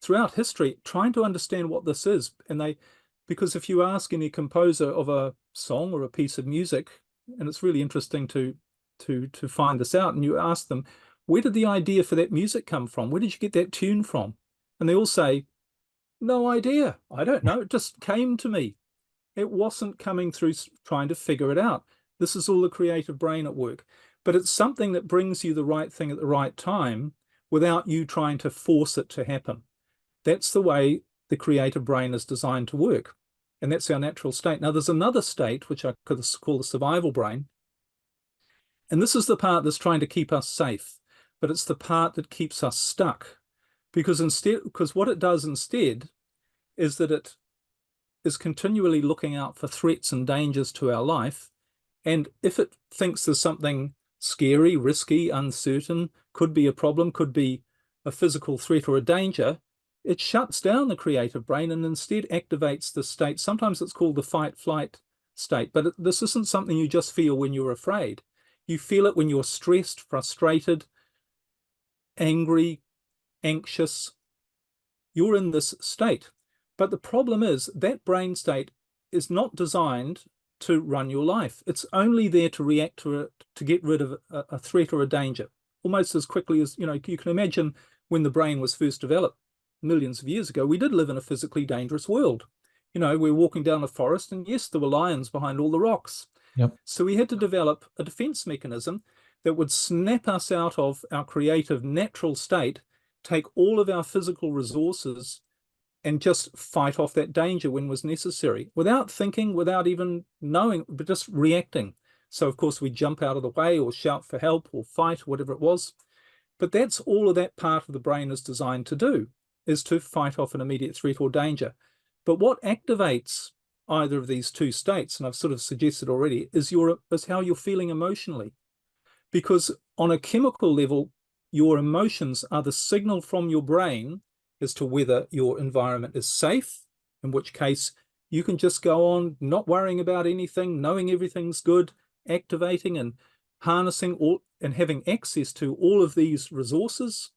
throughout history, trying to understand what this is. Because if you ask any composer of a song or a piece of music, and it's really interesting to find this out, and you ask them, where did the idea for that music come from? Where did you get that tune from? And they all say, no idea. I don't know. It just came to me. It wasn't coming through trying to figure it out. This is all the creative brain at work. But it's something that brings you the right thing at the right time without you trying to force it to happen. That's the way the creative brain is designed to work. And that's our natural state. Now, there's another state, which I could call the survival brain. And this is the part that's trying to keep us safe, but it's the part that keeps us stuck. Because what it does instead is that it is continually looking out for threats and dangers to our life. And if it thinks there's something scary, risky, uncertain, could be a problem, could be a physical threat or a danger, it shuts down the creative brain and instead activates the state. Sometimes it's called the fight, flight, state. But this isn't something you just feel when you're afraid. You feel it when you're stressed, frustrated, angry, anxious. You're in this state. But the problem is that brain state is not designed to run your life. It's only there to react to it, to get rid of a threat or a danger, almost as quickly as, you can imagine when the brain was first developed millions of years ago, we did live in a physically dangerous world. We're walking down a forest, and yes, there were lions behind all the rocks. Yep. So we had to develop a defense mechanism that would snap us out of our creative natural state, take all of our physical resources, and just fight off that danger when was necessary, without thinking, without even knowing, but just reacting. So of course we jump out of the way or shout for help or fight, whatever it was. But that's all of that part of the brain is designed to do, is to fight off an immediate threat or danger. But what activates either of these two states, and I've sort of suggested already, is how you're feeling emotionally. Because on a chemical level, your emotions are the signal from your brain as to whether your environment is safe, in which case you can just go on not worrying about anything, knowing everything's good, activating and harnessing all and having access to all of these resources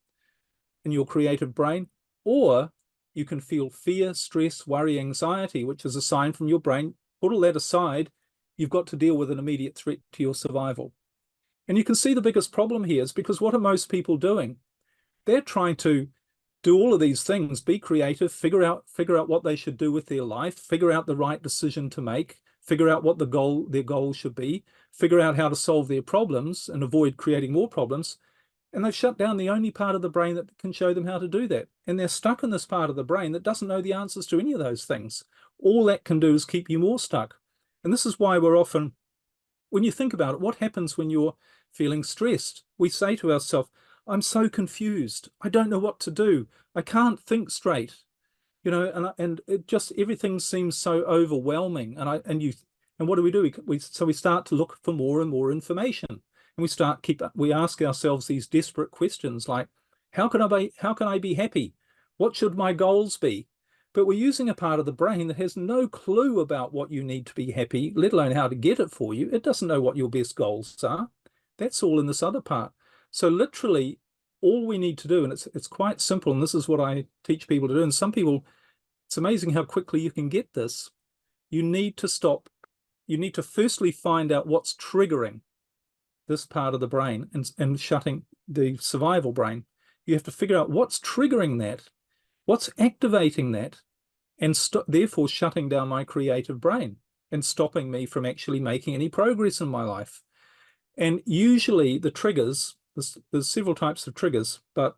in your creative brain. Or you can feel fear, stress, worry, anxiety, which is a sign from your brain, put all that aside, you've got to deal with an immediate threat to your survival. And you can see the biggest problem here is because what are most people doing? They're trying to do all of these things, be creative, figure out what they should do with their life, figure out the right decision to make, figure out what their goal should be, figure out how to solve their problems and avoid creating more problems. And they've shut down the only part of the brain that can show them how to do that. And they're stuck in this part of the brain that doesn't know the answers to any of those things. All that can do is keep you more stuck. And this is why we're often, when you think about it, what happens when you're feeling stressed? We say to ourselves, I'm so confused. I don't know what to do. I can't think straight, and it just, everything seems so overwhelming. And what do? We start to look for more and more information, and we ask ourselves these desperate questions like, how can I be happy? What should my goals be? But we're using a part of the brain that has no clue about what you need to be happy, let alone how to get it for you. It doesn't know what your best goals are. That's all in this other part. So literally all we need to do, and it's quite simple, and this is what I teach people to do, and some people, it's amazing how quickly you can get this. You need to stop. You need to firstly find out what's triggering this part of the brain and shutting the survival brain. You have to figure out what's triggering that, what's activating that, and therefore shutting down my creative brain and stopping me from actually making any progress in my life. And usually the triggers, there's several types of triggers, but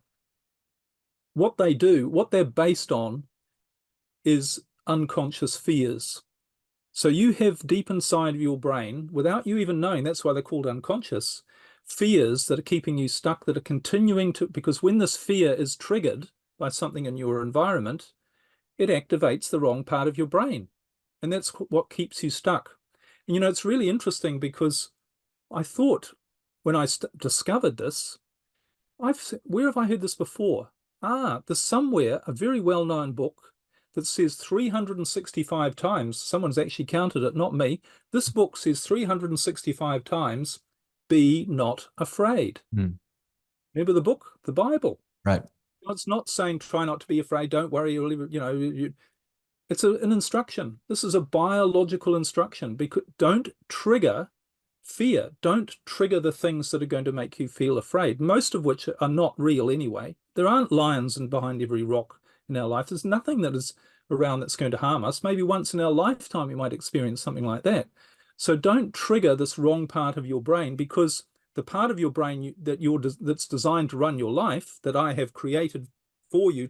what they're based on is unconscious fears. So you have deep inside of your brain, without you even knowing, that's why they're called unconscious, fears that are keeping you stuck, that are continuing to, because when this fear is triggered by something in your environment, it activates the wrong part of your brain. And that's what keeps you stuck. And it's really interesting because I thought when I discovered this, where have I heard this before? There's somewhere a very well-known book that says 365 times, someone's actually counted it, not me. This book says 365 times, be not afraid. Remember the book, the Bible? Right. It's not saying try not to be afraid, don't worry, it's an instruction. This is a biological instruction, because don't trigger fear. Don't trigger the things that are going to make you feel afraid, most of which are not real anyway. There aren't lions behind every rock in our life. There's nothing that is around that's going to harm us. Maybe once in our lifetime we might experience something like that. So don't trigger this wrong part of your brain, because the part of your brain that's designed to run your life, that I have created for you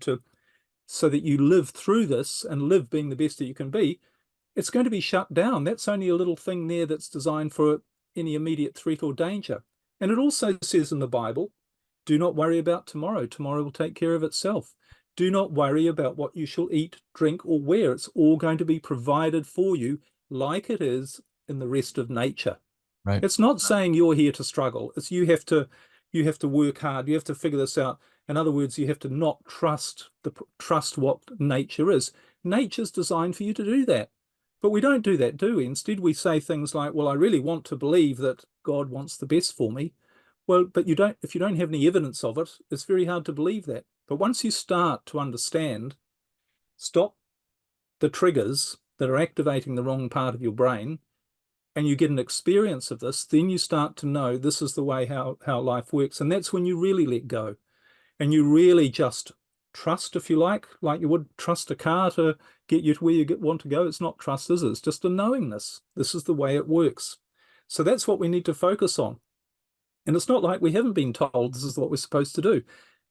so that you live through this and live being the best that you can be, it's going to be shut down. That's only a little thing there that's designed for any immediate threat or danger. And it also says in the Bible, do not worry about tomorrow. Tomorrow will take care of itself. Do not worry about what you shall eat, drink, or wear. It's all going to be provided for you like it is in the rest of nature. Right. It's not saying you're here to struggle. It's you have to work hard. You have to figure this out. In other words, you have to not trust what nature is. Nature's designed for you to do that. But we don't do that, do we? Instead, we say things like, well, I really want to believe that God wants the best for me. Well, but you don't, if you don't have any evidence of it, it's very hard to believe that. But once you start to understand, stop the triggers that are activating the wrong part of your brain, and you get an experience of this, then you start to know this is the way how life works. And that's when you really let go. And you really just trust, if you like you would trust a car to get you to where you want to go. It's not trust, is it? It's just a knowingness. This is the way it works. So that's what we need to focus on. And it's not like we haven't been told this is what we're supposed to do.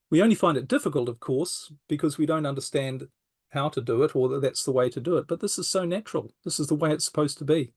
We only find it difficult, of course, because we don't understand how to do it or that that's the way to do it. But this is so natural. This is the way it's supposed to be.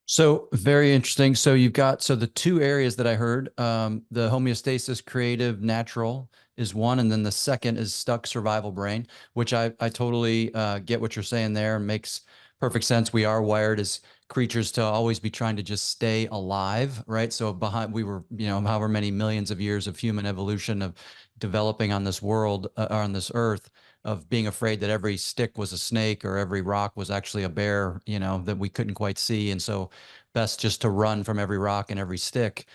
So very interesting. So you've got, so the two areas that I heard, the homeostasis, creative, natural is one. And then the second is stuck survival brain, which I totally get what you're saying there. Makes perfect sense. We are wired as creatures to always be trying to just stay alive, right? So we were, however many millions of years of human evolution of developing on this world, on this earth, of being afraid that every stick was a snake or every rock was actually a bear, that we couldn't quite see. And so best just to run from every rock and every stick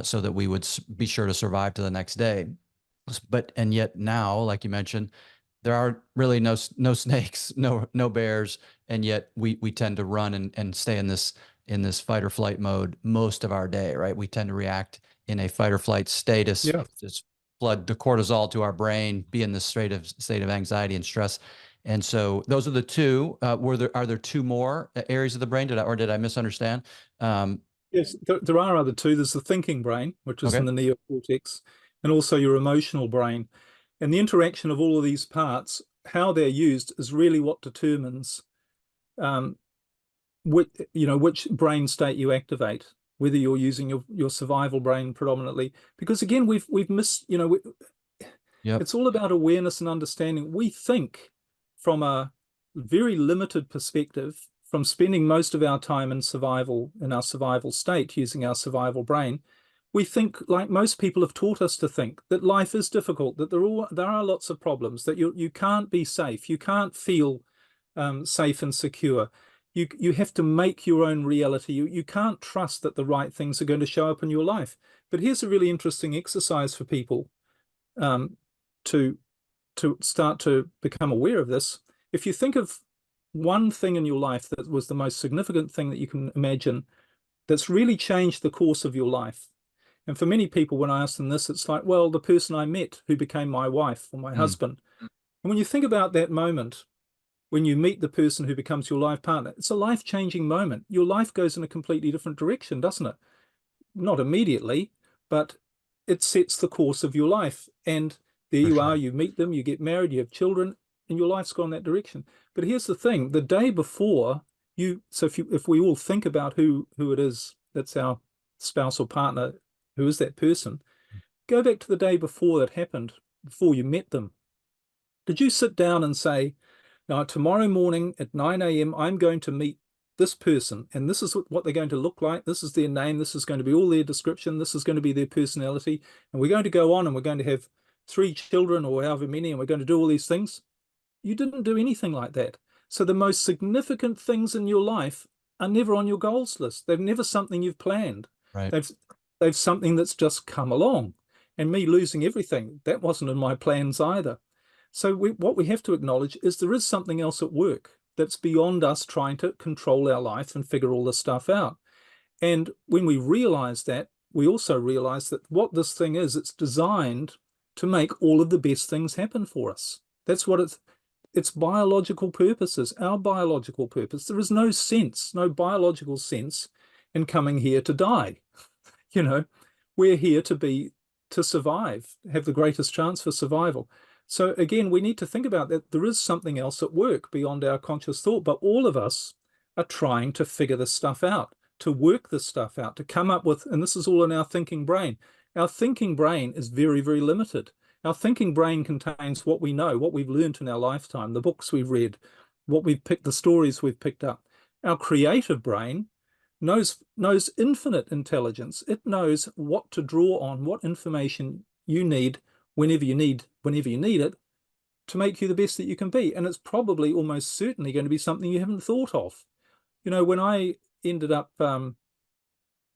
so that we would be sure to survive to the next day. And yet now, like you mentioned, there are really no snakes, no bears, and yet we tend to run and stay in this fight or flight mode most of our day, right? We tend to react in a fight or flight status, Yeah. just flood the cortisol to our brain, be in this state of anxiety and stress. And so those are the two. Are there two more areas of the brain? Did I misunderstand? Yes, there are other two. There's the thinking brain, which is Okay. in the neocortex, and also your emotional brain. And the interaction of all of these parts, how they're used, is really what determines which brain state you activate, whether you're using your survival brain predominantly. Because again, we've missed, Yep. it's all about awareness and understanding. We think from a very limited perspective, from spending most of our time in our survival state, using our survival brain. We think, like most people have taught us to think, that life is difficult, that there are lots of problems, that you can't be safe, you can't feel safe and secure. You have to make your own reality. You can't trust that the right things are going to show up in your life. But here's a really interesting exercise for people to start to become aware of this. If you think of one thing in your life that was the most significant thing that you can imagine that's really changed the course of your life. And for many people, when I ask them this, it's like, well, the person I met who became my wife or my husband. And when you think about that moment, when you meet the person who becomes your life partner, it's a life-changing moment. Your life goes in a completely different direction, doesn't it? Not immediately, but it sets the course of your life. And there you are, you meet them, you get married, you have children, and your life's gone that direction. But here's the thing, the day before if we all think about who it is that's our spouse or partner, who is that person, go back to the day before that happened, before you met them. Did you sit down and say, now tomorrow morning at 9 a.m. I'm going to meet this person, and this is what they're going to look like, this is their name, this is going to be all their description, this is going to be their personality, and we're going to go on and we're going to have 3 children or however many, and we're going to do all these things? You didn't do anything like that. So the most significant things in your life are never on your goals list. They're never something you've planned. Right. They've something that's just come along. And me losing everything, that wasn't in my plans either. So what we have to acknowledge is there is something else at work that's beyond us trying to control our life and figure all this stuff out. And when we realize that, we also realize that what this thing is, it's designed to make all of the best things happen for us. That's what it's biological purposes, our biological purpose. There is no biological sense in coming here to die. We're here to survive, have the greatest chance for survival. So again, we need to think about that. There is something else at work beyond our conscious thought, but all of us are trying to figure this stuff out, to work this stuff out, to come up with, and this is all in our thinking brain. Our thinking brain is very, very limited. Our thinking brain contains what we know, what we've learned in our lifetime, the books we've read, the stories we've picked up. Our creative brain knows infinite intelligence. It knows what to draw on, what information you need whenever you need it to make you the best that you can be. And it's probably almost certainly going to be something you haven't thought of. when I ended up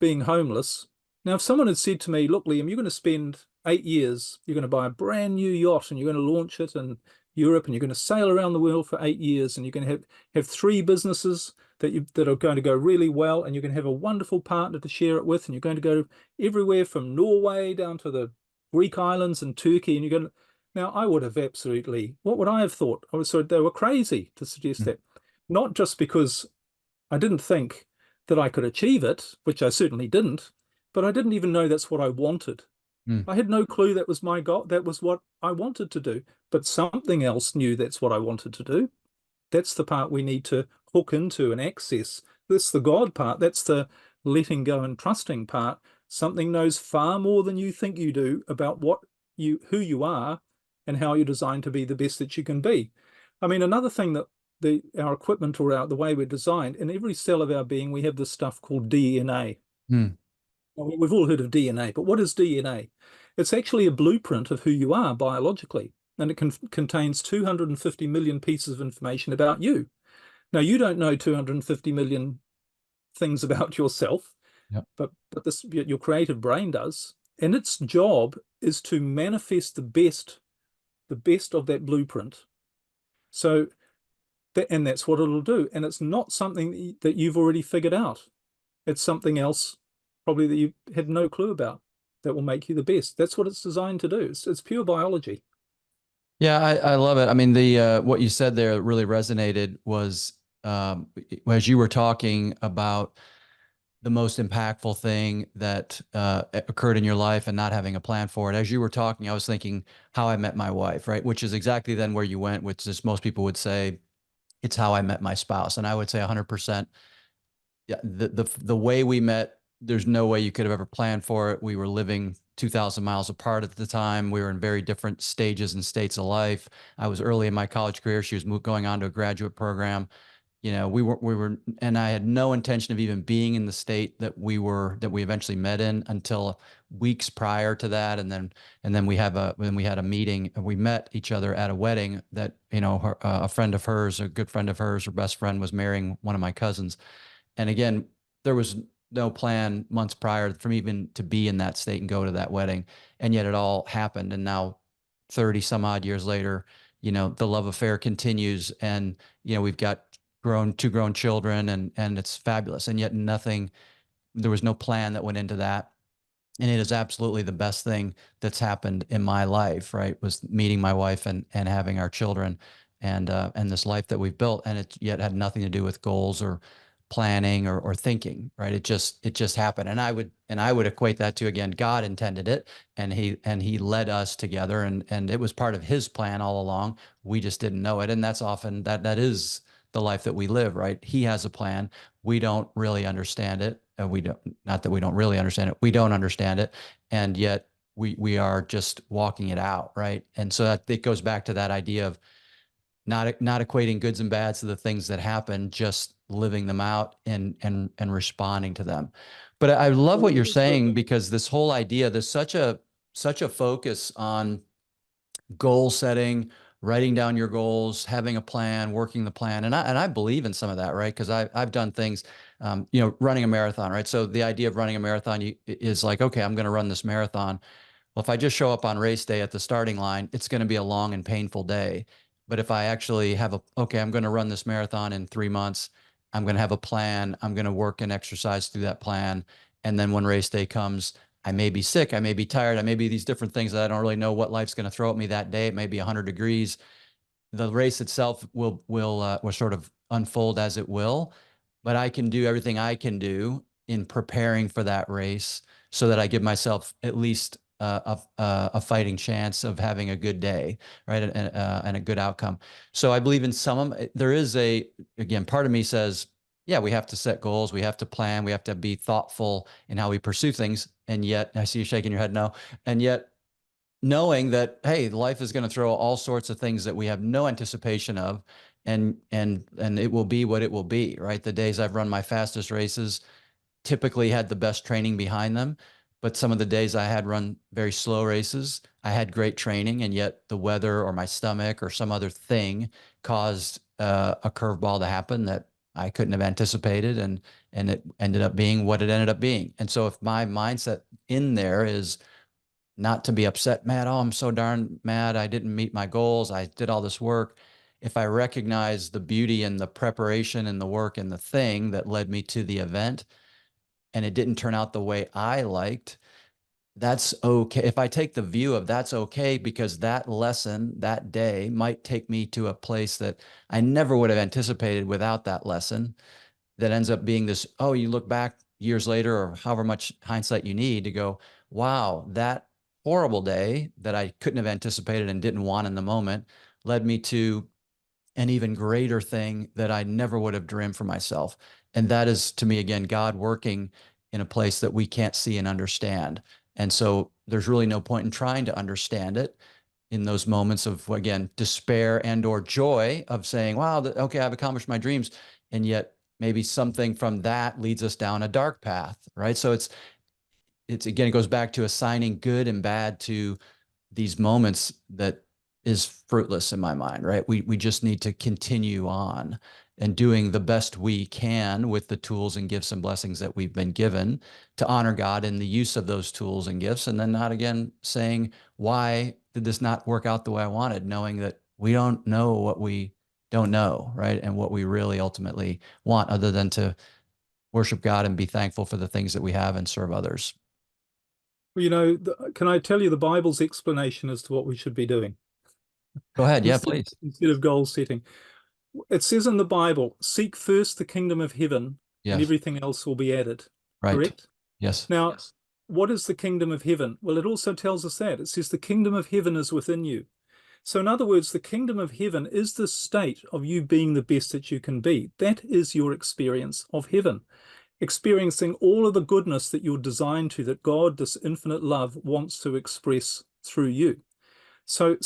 being homeless, now if someone had said to me, look, Liam, you're going to spend 8 years, you're going to buy a brand new yacht and you're going to launch it in Europe and you're going to sail around the world for 8 years and you're going to have three businesses that are going to go really well, and you're going to have a wonderful partner to share it with, and you're going to go everywhere from Norway down to the Greek islands and Turkey, and you're going to, now I would have absolutely, what would I have thought? I was so they were crazy to suggest Mm, that, not just because I didn't think that I could achieve it, which I certainly didn't, but I didn't even know that's what I wanted. mm. I had no clue that was my goal. That was what I wanted to do, but something else knew that's what I wanted to do. That's the part we need to hook into and access. That's the God part. That's the letting go and trusting part. Something knows far more than you think you do about who you are and how you're designed to be the best that you can be. I mean, another thing that our equipment or the way we're designed, in every cell of our being, we have this stuff called DNA. Mm. Well, we've all heard of DNA, but what is DNA? It's actually a blueprint of who you are biologically, and it contains 250 million pieces of information about you. Now, you don't know 250 million things about yourself, Yep. but your creative brain does, and its job is to manifest the best of that blueprint. So and that's what it'll do. And it's not something that you've already figured out. It's something else probably that you had no clue about that will make you the best. That's what it's designed to do. It's pure biology. Yeah, I love it. I mean, the what you said there really resonated was as you were talking about the most impactful thing that occurred in your life and not having a plan for it. As you were talking, I was thinking how I met my wife, right? Which is exactly then where you went, which is most people would say it's how I met my spouse. And I would say 100%. Yeah, the way we met, there's no way you could have ever planned for it. We were living 2,000 miles apart at the time. We were in very different stages and states of life. I was early in my college career. She was going on to a graduate program. We were, and I had no intention of even being in the state that we eventually met in until weeks prior to that. And then we had a meeting, and we met each other at a wedding that, a friend of hers, a good friend of hers, her best friend, was marrying one of my cousins. And again, there was no plan months prior for me even to be in that state and go to that wedding. And yet it all happened. And now 30 some odd years later, the love affair continues, and, we've got two grown children, and it's fabulous. And yet there was no plan that went into that. And it is absolutely the best thing that's happened in my life, right? Was meeting my wife and having our children, and this life that we've built. And it yet had nothing to do with goals or planning or thinking, right? It just happened. And I would equate that to, again, God intended it, and he led us together, and it was part of his plan all along. We just didn't know it. And that's often that is the life that we live, right? He has a plan. We don't really understand it. We don't, not that we don't really understand it. We don't understand it. And yet we are just walking it out, right? And so that it goes back to that idea of not equating goods and bads to the things that happen, just living them out and responding to them. But I love what you're saying, because this whole idea, there's such a focus on goal setting, writing down your goals, having a plan, working the plan. And I believe in some of that, right? Because I've done things, running a marathon, right? So the idea of running a marathon is like, okay, I'm going to run this marathon. Well, if I just show up on race day at the starting line, it's going to be a long and painful day. But if I actually okay, I'm going to run this marathon in 3 months, I'm going to have a plan, I'm going to work and exercise through that plan. And then when race day comes, I may be sick, I may be tired, I may be these different things that I don't really know what life's going to throw at me that day. It may be 100 degrees. The race itself will sort of unfold as it will, but I can do everything I can do in preparing for that race so that I give myself at least a fighting chance of having a good day, right, and a good outcome. So I believe in there is again, part of me says, yeah, we have to set goals, we have to plan, we have to be thoughtful in how we pursue things, and yet I see you shaking your head no, and yet knowing that, hey, life is going to throw all sorts of things that we have no anticipation of, and it will be what it will be, right? The days I've run my fastest races typically had the best training behind them, but some of the days I had run very slow races, I had great training, and yet the weather or my stomach or some other thing caused a curveball to happen that I couldn't have anticipated, and it ended up being what it ended up being. And so if my mindset in there is not to be upset, mad, oh, I'm so darn mad, I didn't meet my goals, I did all this work. If I recognize the beauty in the preparation and the work and the thing that led me to the event, and it didn't turn out the way I liked, that's okay. If I take the view of that's okay, because that lesson that day might take me to a place that I never would have anticipated without that lesson, that ends up being this, oh, you look back years later or however much hindsight you need to go, wow, that horrible day that I couldn't have anticipated and didn't want in the moment led me to an even greater thing that I never would have dreamed for myself. And that is, to me, again, God working in a place that we can't see and understand. And so there's really no point in trying to understand it in those moments of, again, despair and or joy of saying, wow, okay, I've accomplished my dreams. And yet maybe something from that leads us down a dark path, right? So it's again, it goes back to assigning good and bad to these moments that is fruitless in my mind, right? We just need to continue on and doing the best we can with the tools and gifts and blessings that we've been given to honor God in the use of those tools and gifts. And then not again saying, why did this not work out the way I wanted? Knowing that we don't know what we don't know, right? And what we really ultimately want, other than to worship God and be thankful for the things that we have and serve others. Well, can I tell you the Bible's explanation as to what we should be doing Go ahead. Yeah, instead, please. instead of goal setting? It says in the Bible, seek first the kingdom of heaven and Yes. everything else will be added. Right. Correct? Yes. Now, what is the kingdom of heaven? Well, it also tells us that. It says the kingdom of heaven is within you. So in other words, the kingdom of heaven is the state of you being the best that you can be. That is your experience of heaven, experiencing all of the goodness that you're designed to, that God, this infinite love, wants to express through you. So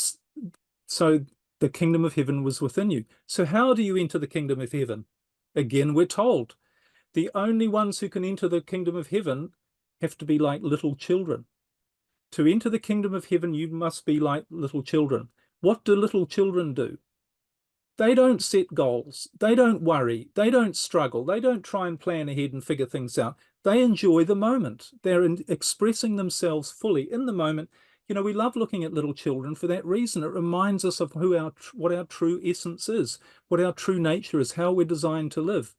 the kingdom of heaven was within you. So how do you enter the kingdom of heaven? Again, we're told the only ones who can enter the kingdom of heaven have to be like little children. To enter the kingdom of heaven, you must be like little children. What do little children do? They don't set goals. They don't worry. They don't struggle. They don't try and plan ahead and figure things out. They enjoy the moment. They're expressing themselves fully in the moment. We love looking at little children for that reason. It reminds us of what our true essence is, what our true nature is, how we're designed to live.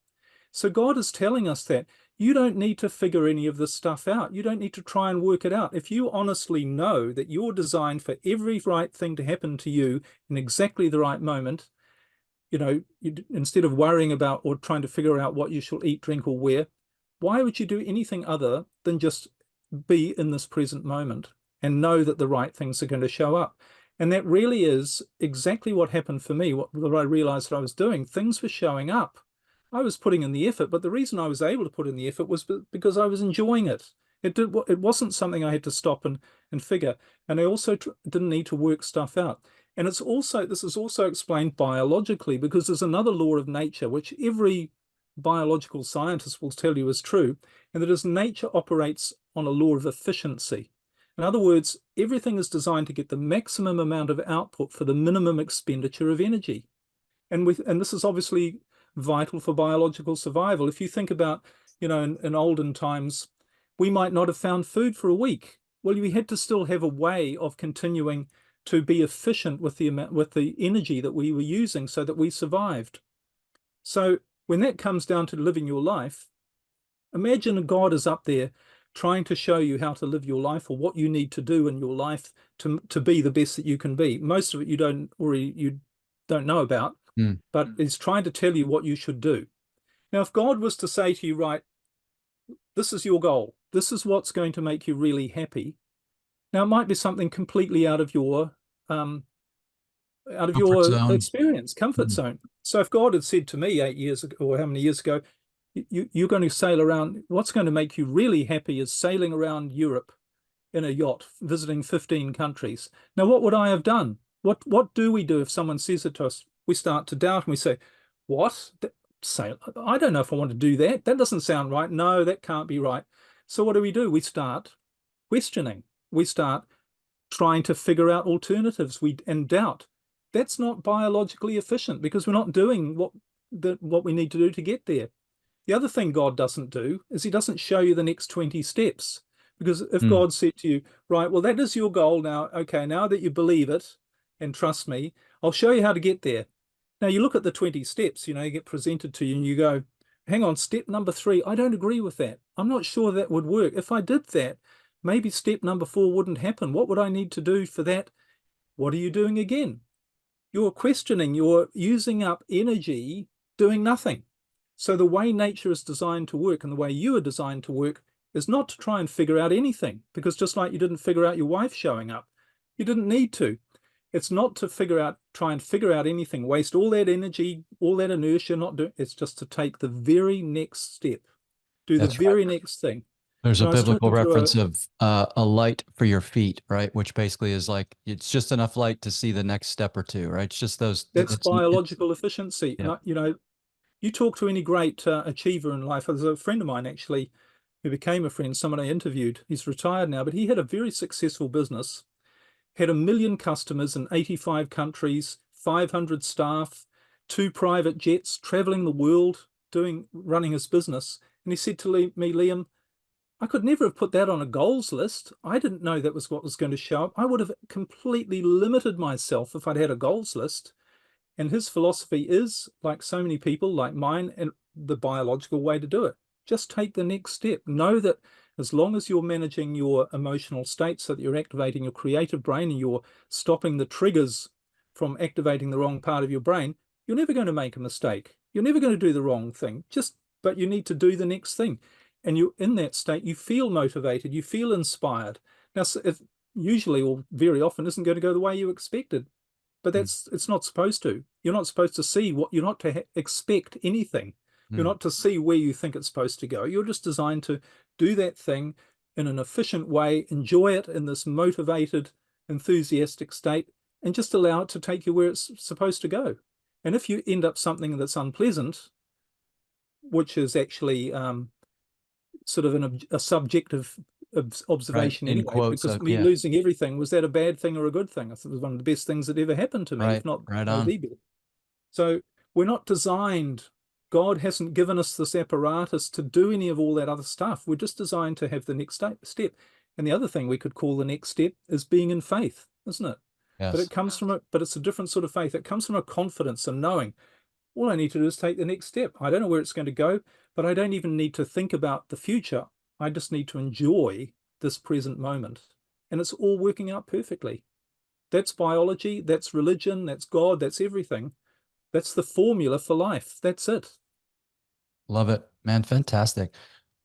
So God is telling us that you don't need to figure any of this stuff out. You don't need to try and work it out. If you honestly know that you're designed for every right thing to happen to you in exactly the right moment, instead of worrying about or trying to figure out what you shall eat, drink, or wear, why would you do anything other than just be in this present moment and know that the right things are going to show up? And that really is exactly what happened for me. What I realized that I was doing, things were showing up. I was putting in the effort, but the reason I was able to put in the effort was because I was enjoying it. It wasn't something I had to stop and figure. And I also didn't need to work stuff out. And this is also explained biologically, because there's another law of nature, which every biological scientist will tell you is true, and that is nature operates on a law of efficiency. In other words, everything is designed to get the maximum amount of output for the minimum expenditure of energy. And this is obviously vital for biological survival. If you think about, in olden times, we might not have found food for a week. Well, we had to still have a way of continuing to be efficient with the energy that we were using so that we survived. So when that comes down to living your life, imagine God is up there trying to show you how to live your life, or what you need to do in your life to be the best that you can be. Most of it you don't know about, but he's trying to tell you what you should do. Now, if God was to say to you, right, this is your goal, this is what's going to make you really happy. Now, it might be something completely out of your experience, comfort zone. So if God had said to me 8 years ago, or how many years ago, you're going to sail around, what's going to make you really happy is sailing around Europe in a yacht, visiting 15 countries. Now, what would I have done? What do we do if someone says it to us? We start to doubt and we say, what? I don't know if I want to do that. That doesn't sound right. No, that can't be right. So what do? We start questioning. We start trying to figure out alternatives and doubt. That's not biologically efficient, because we're not doing what we need to do to get there. The other thing God doesn't do is he doesn't show you the next 20 steps. Because if Mm. God said to you, right, well, that is your goal now. Okay, now that you believe it and trust me, I'll show you how to get there. Now you look at the 20 steps, you get presented to you and you go, hang on, step number 3, I don't agree with that. I'm not sure that would work. If I did that, maybe step number 4 wouldn't happen. What would I need to do for that? What are you doing again? You're questioning, you're using up energy doing nothing. So the way nature is designed to work and the way you are designed to work is not to try and figure out anything, because just like you didn't figure out your wife showing up, you didn't need to. It's not to try and figure out anything, waste all that energy, all that inertia, not do. It's just to take the very next step, do the That's right. very next thing. There's a And I was biblical talking to reference of a light for your feet, right? Which basically is like it's just enough light to see the next step or two, right? It's just those. that's biological efficiency. Yeah. And you talk to any great achiever in life. There's a friend of mine actually who became a friend, someone I interviewed. He's retired now, but he had a very successful business, had 1 million customers in 85 countries, 500 staff, 2 private jets, traveling the world, running his business. And he said to me, Liam, I could never have put that on a goals list. I didn't know that was what was going to show up. I would have completely limited myself if I'd had a goals list. And his philosophy is, like so many people, like mine, and the biological way to do it. Just take the next step. Know that as long as you're managing your emotional state so that you're activating your creative brain and you're stopping the triggers from activating the wrong part of your brain, you're never going to make a mistake. You're never going to do the wrong thing. But you need to do the next thing. And you're in that state, you feel motivated, you feel inspired. Now, it usually or very often isn't going to go the way you expected. But it's not supposed to. You're not supposed to see you're not to expect anything. You're not to see where you think it's supposed to go. You're just designed to do that thing in an efficient way, enjoy it in this motivated, enthusiastic state, and just allow it to take you where it's supposed to go. And if you end up something that's unpleasant, which is actually sort of a subjective observation Right. In anyway, quotes, because me losing everything, was that a bad thing or a good thing? I thought it was one of the best things that ever happened to me, Right. if not Right on. the best. So we're not designed, God hasn't given us this apparatus to do any of all that other stuff. We're just designed to have the next step. And the other thing we could call the next step is being in faith, isn't it? Yes. But it comes from but it's a different sort of faith. It comes from a confidence and knowing all I need to do is take the next step. I don't know where it's going to go, but I don't even need to think about the future. I just need to enjoy this present moment. And it's all working out perfectly. That's biology, that's religion, that's God, that's everything. That's the formula for life. That's it. Love it, man. Fantastic.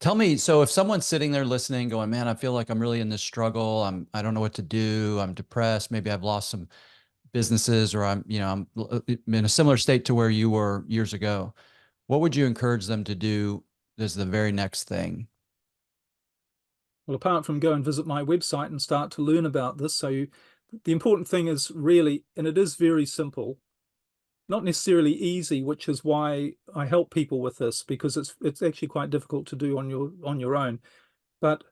Tell me, so if someone's sitting there listening, going, man, I feel like I'm really in this struggle. I don't know what to do. I'm depressed. Maybe I've lost some businesses, or I'm in a similar state to where you were years ago. What would you encourage them to do as the very next thing? Well, apart from go and visit my website and start to learn about this. So the important thing is really, and it is very simple, not necessarily easy, which is why I help people with this, because it's actually quite difficult to do on your own. But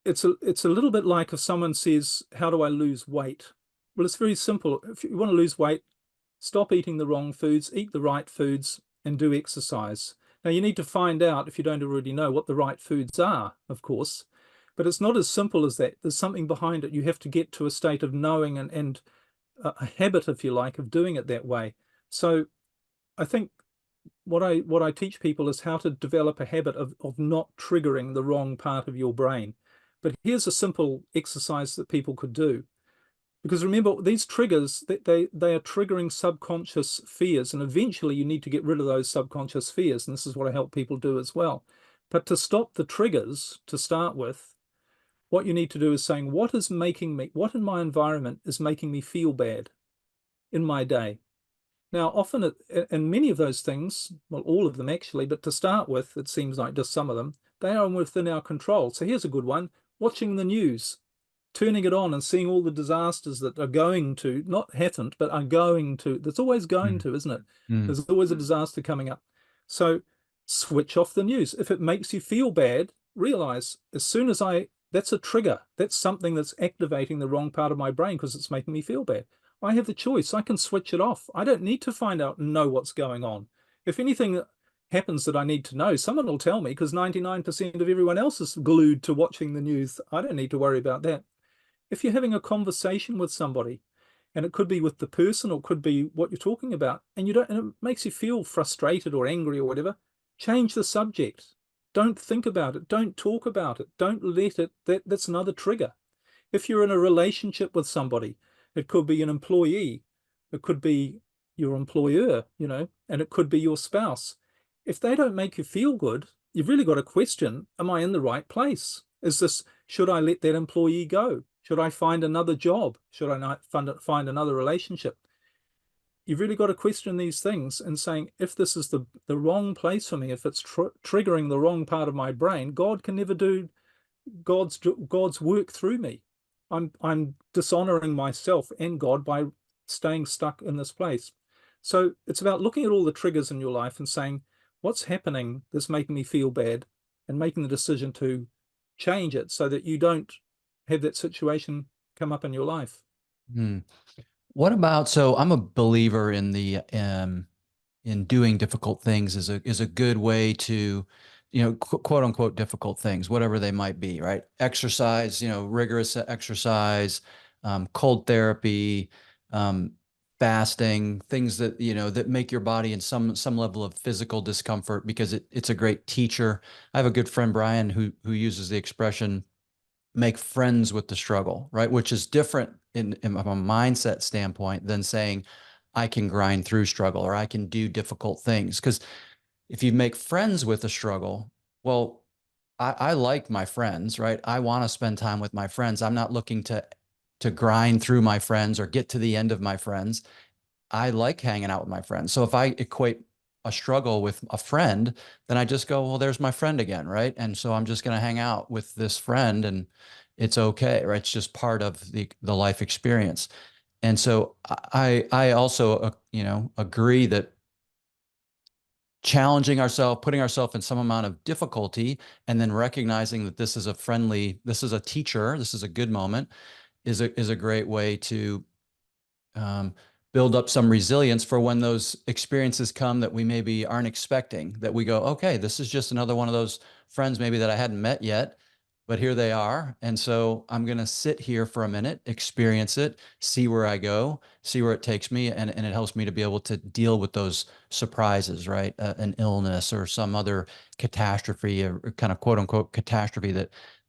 it's a little bit like if someone says, how do I lose weight? Well, it's very simple. If you want to lose weight, stop eating the wrong foods, eat the right foods, and do exercise. Now, you need to find out, if you don't already know, what the right foods are, of course. But it's not as simple as that. There's something behind it. You have to get to a state of knowing and a habit, if you like, of doing it that way. So I think what I teach people is how to develop a habit of not triggering the wrong part of your brain. But here's a simple exercise that people could do. Because remember, these triggers, they are triggering subconscious fears, and eventually you need to get rid of those subconscious fears, and this is what I help people do as well. But to stop the triggers, to start with, what you need to do is saying, what in my environment is making me feel bad in my day? Now, often, and many of those things, well, all of them actually, but to start with, it seems like just some of them, they are within our control. So here's a good one: watching the news, turning it on and seeing all the disasters that are going to, not haven't, but are going to, that's always going to, isn't it? There's always a disaster coming up. So switch off the news. If it makes you feel bad, realize as soon as that's a trigger. That's something that's activating the wrong part of my brain because it's making me feel bad. I have the choice. I can switch it off. I don't need to find out and know what's going on. If anything happens that I need to know, someone will tell me, because 99% of everyone else is glued to watching the news. I don't need to worry about that. If you're having a conversation with somebody, and it could be with the person or it could be what you're talking about, and it makes you feel frustrated or angry or whatever, change the subject. Don't think about it. Don't talk about it. Don't let it, that's another trigger. If you're in a relationship with somebody, it could be an employee, it could be your employer, and it could be your spouse. If they don't make you feel good, you've really got to question, am I in the right place? Should I let that employee go? Should I find another job? Should I not find another relationship? You've really got to question these things and saying, if this is the wrong place for me, if it's triggering the wrong part of my brain, God can never do God's work through me. I'm dishonoring myself and God by staying stuck in this place. So it's about looking at all the triggers in your life and saying, what's happening that's making me feel bad, and making the decision to change it so that you don't have that situation come up in your life. What about, so I'm a believer in in doing difficult things is a good way to, quote unquote, difficult things, whatever they might be, right? Exercise, rigorous exercise, cold therapy, fasting, things that, that make your body in some level of physical discomfort, because it's a great teacher. I have a good friend, Brian, who uses the expression, make friends with the struggle, right? Which is different in a mindset standpoint than saying, I can grind through struggle or I can do difficult things. Because if you make friends with the struggle, well, I like my friends, right? I want to spend time with my friends. I'm not looking to grind through my friends or get to the end of my friends. I like hanging out with my friends. So if I equate a struggle with a friend, then I just go, well, there's my friend again, right? And so I'm just going to hang out with this friend, and it's okay, right? It's just part of the life experience. And so I also agree that challenging ourselves, putting ourselves in some amount of difficulty, and then recognizing that this is a teacher, this is a good moment, is a great way to um, build up some resilience for when those experiences come that we maybe aren't expecting, that we go, okay, this is just another one of those friends maybe that I hadn't met yet, but here they are. And so I'm going to sit here for a minute, experience it, see where I go, see where it takes me. And it helps me to be able to deal with those surprises, right? An illness or some other catastrophe, or kind of quote unquote catastrophe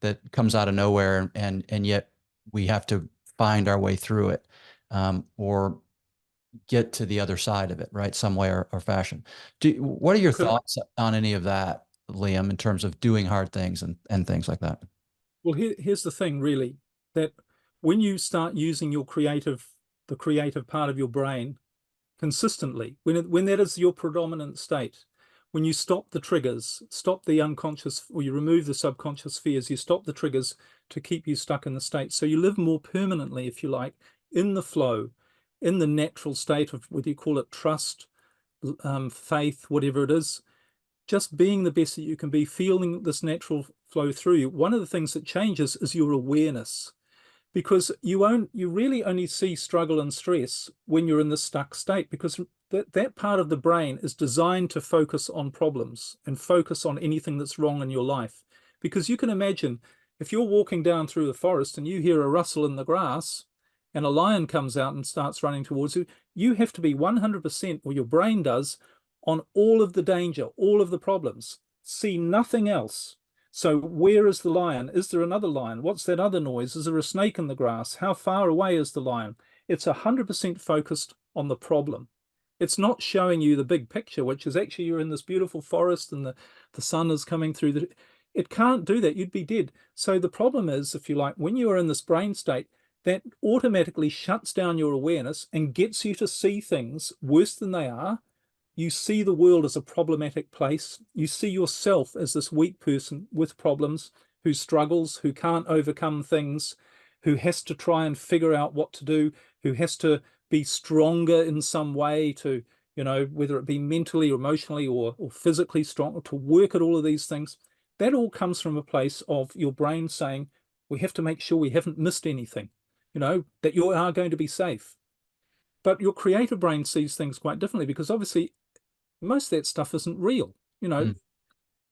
that comes out of nowhere. And yet we have to find our way through it, or get to the other side of it, right? Some way or fashion. What are your thoughts on any of that, Liam, in terms of doing hard things and things like that? Well, here's the thing, really, that when you start using the creative part of your brain consistently, when that is your predominant state, when you stop the triggers, stop the unconscious, or you remove the subconscious fears, you stop the triggers to keep you stuck in the state. So you live more permanently, if you like, in the flow, in the natural state of, whether you call it trust, faith, whatever it is, just being the best that you can be, feeling this natural flow through you. One of the things that changes is your awareness, because you really only see struggle and stress when you're in the stuck state, because that part of the brain is designed to focus on problems and focus on anything that's wrong in your life. Because you can imagine, if you're walking down through the forest and you hear a rustle in the grass and a lion comes out and starts running towards you, you have to be 100%, or your brain does, on all of the danger, all of the problems, see nothing else. So where is the lion? Is there another lion? What's that other noise? Is there a snake in the grass? How far away is the lion? It's 100% focused on the problem. It's not showing you the big picture, which is actually you're in this beautiful forest and the sun is coming through. It can't do that. You'd be dead. So the problem is, if you like, when you are in this brain state, that automatically shuts down your awareness and gets you to see things worse than they are. You see the world as a problematic place. You see yourself as this weak person with problems, who struggles, who can't overcome things, who has to try and figure out what to do, who has to be stronger in some way to, whether it be mentally or emotionally or physically strong, to work at all of these things. That all comes from a place of your brain saying, we have to make sure we haven't missed anything, that you are going to be safe. But your creative brain sees things quite differently, because obviously Most of that stuff isn't real. Mm.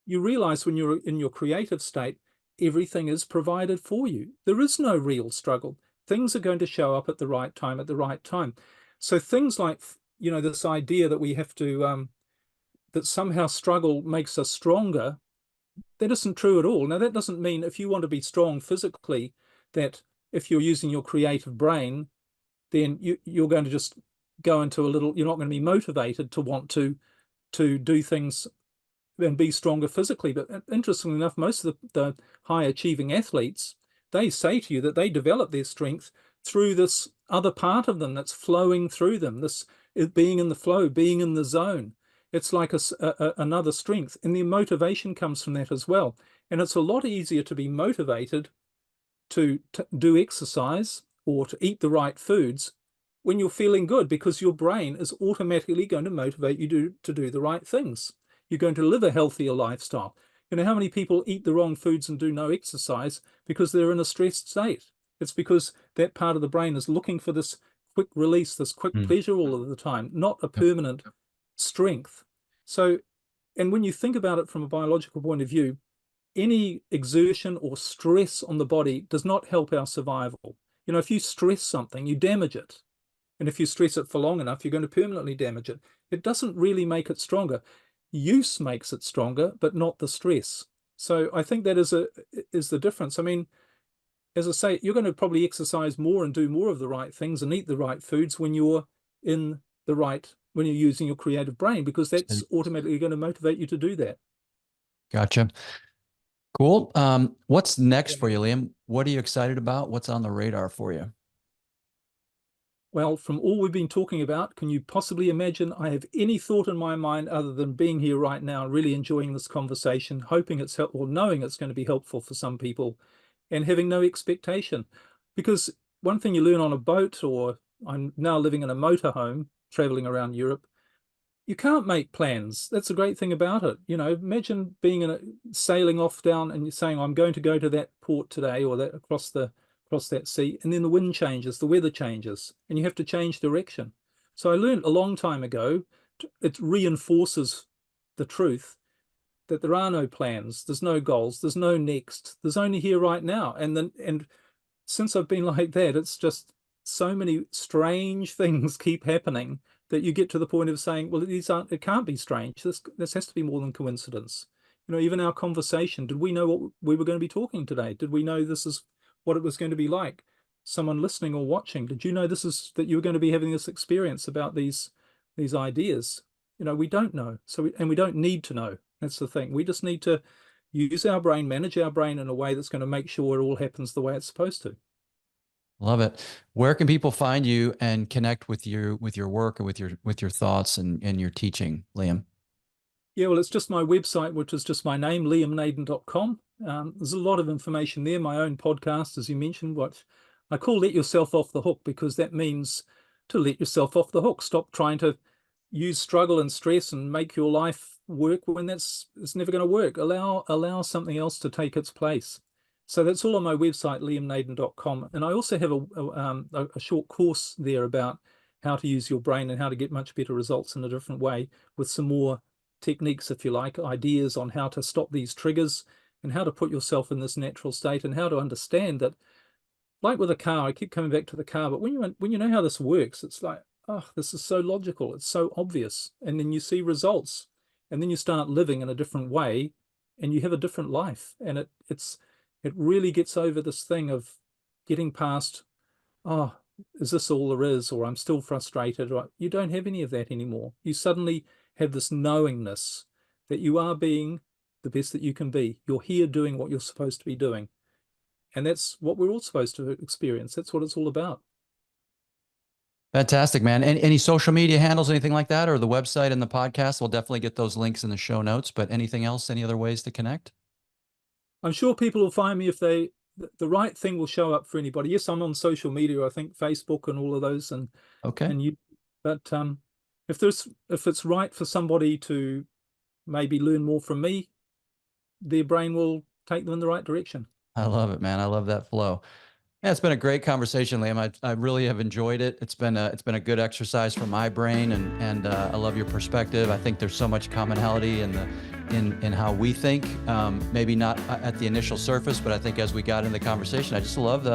You realize when you're in your creative state, everything is provided for you. There is no real struggle. Things are going to show up at the right time, at the right time. So things like, this idea that we have to, that somehow struggle makes us stronger, that isn't true at all. Now, that doesn't mean if you want to be strong physically, that if you're using your creative brain, then you're going to just go into you're not going to be motivated to want to do things and be stronger physically. But interestingly enough, most of the high achieving athletes, they say to you that they develop their strength through this other part of them that's flowing through them, this being in the flow, being in the zone. It's like another strength, and their motivation comes from that as well. And it's a lot easier to be motivated to do exercise or to eat the right foods when you're feeling good, because your brain is automatically going to motivate you to do the right things. You're going to live a healthier lifestyle. How many people eat the wrong foods and do no exercise because they're in a stressed state? It's because that part of the brain is looking for this quick release, this quick pleasure all of the time, not a permanent strength. So, and when you think about it from a biological point of view, any exertion or stress on the body does not help our survival. If you stress something, you damage it. And if you stress it for long enough, you're going to permanently damage it. It doesn't really make it stronger. Use makes it stronger, but not the stress. So I think that is the difference. I mean, as I say, you're going to probably exercise more and do more of the right things and eat the right foods when you're when you're using your creative brain, because that's automatically going to motivate you to do that. Gotcha. Cool. What's next for you, Liam? What are you excited about? What's on the radar for you? Well, from all we've been talking about, can you possibly imagine I have any thought in my mind other than being here right now, really enjoying this conversation, hoping it's helpful, or knowing it's going to be helpful for some people, and having no expectation? Because one thing you learn on a boat, or I'm now living in a motorhome, traveling around Europe, you can't make plans. That's the great thing about it. Imagine sailing off down and you're saying, I'm going to go to that port today, or that across that sea, and then the wind changes, the weather changes, and you have to change direction. So I learned a long time ago, it reinforces the truth that there are no plans, there's no goals, there's no next, there's only here right now. And since I've been like that, it's just so many strange things keep happening that you get to the point of saying, well, it can't be strange. This has to be more than coincidence. Even our conversation, did we know what we were going to be talking today? Did we know this is what it was going to be like? Someone listening or watching, did you know that you were going to be having this experience about these ideas? We don't know. And we don't need to know. That's the thing. We just need to use our brain, manage our brain in a way that's going to make sure it all happens the way it's supposed to. Love it. Where can people find you and connect with your work or with your thoughts and your teaching, Liam? Yeah, well, it's just my website, which is just my name, liamnaden.com. There's a lot of information there. My own podcast, as you mentioned, what I call Let Yourself Off the Hook, because that means to let yourself off the hook. Stop trying to use struggle and stress and make your life work when it's never going to work. Allow something else to take its place. So that's all on my website, liamnaden.com. And I also have a short course there about how to use your brain and how to get much better results in a different way, with some more techniques, if you like, ideas on how to stop these triggers and how to put yourself in this natural state, and how to understand that, like with a car, I keep coming back to the car, but when you know how this works, it's like, oh, this is so logical, it's so obvious. And then you see results, and then you start living in a different way, and you have a different life. And it really gets over this thing of getting past, oh, is this all there is? Or I'm still frustrated. Or you don't have any of that anymore. You suddenly have this knowingness that you are being the best that you can be. You're here doing what you're supposed to be doing. And that's what we're all supposed to experience. That's what it's all about. Fantastic, man. Any social media handles, anything like that, or the website and the podcast? We'll definitely get those links in the show notes, but anything else, any other ways to connect? I'm sure people will find me if the right thing will show up for anybody. Yes, I'm on social media, I think Facebook and all of those, Okay. but if it's right for somebody to maybe learn more from me, their brain will take them in the right direction. I love it, man. I love that flow. Yeah, it's been a great conversation, Liam. I really have enjoyed it. It's been a good exercise for my brain, and I love your perspective. I think there's so much commonality in how we think. Maybe not at the initial surface, but I think as we got in the conversation, I just love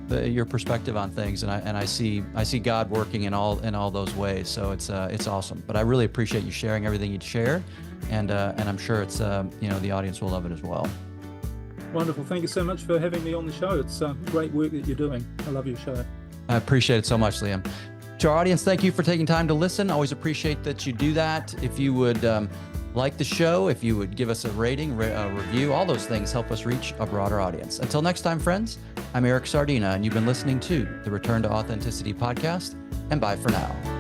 your perspective on things, and I see God working in all those ways. So it's awesome. But I really appreciate you sharing everything you'd share, and I'm sure it's the audience will love it as well. Wonderful. Thank you so much for having me on the show. It's great work that you're doing. I love your show. I appreciate it so much, Liam. To our audience, thank you for taking time to listen. Always appreciate that you do that. If you would like the show, if you would give us a rating, a review, all those things help us reach a broader audience. Until next time, friends, I'm Eric Sardina, and you've been listening to the Return to Authenticity podcast, and bye for now.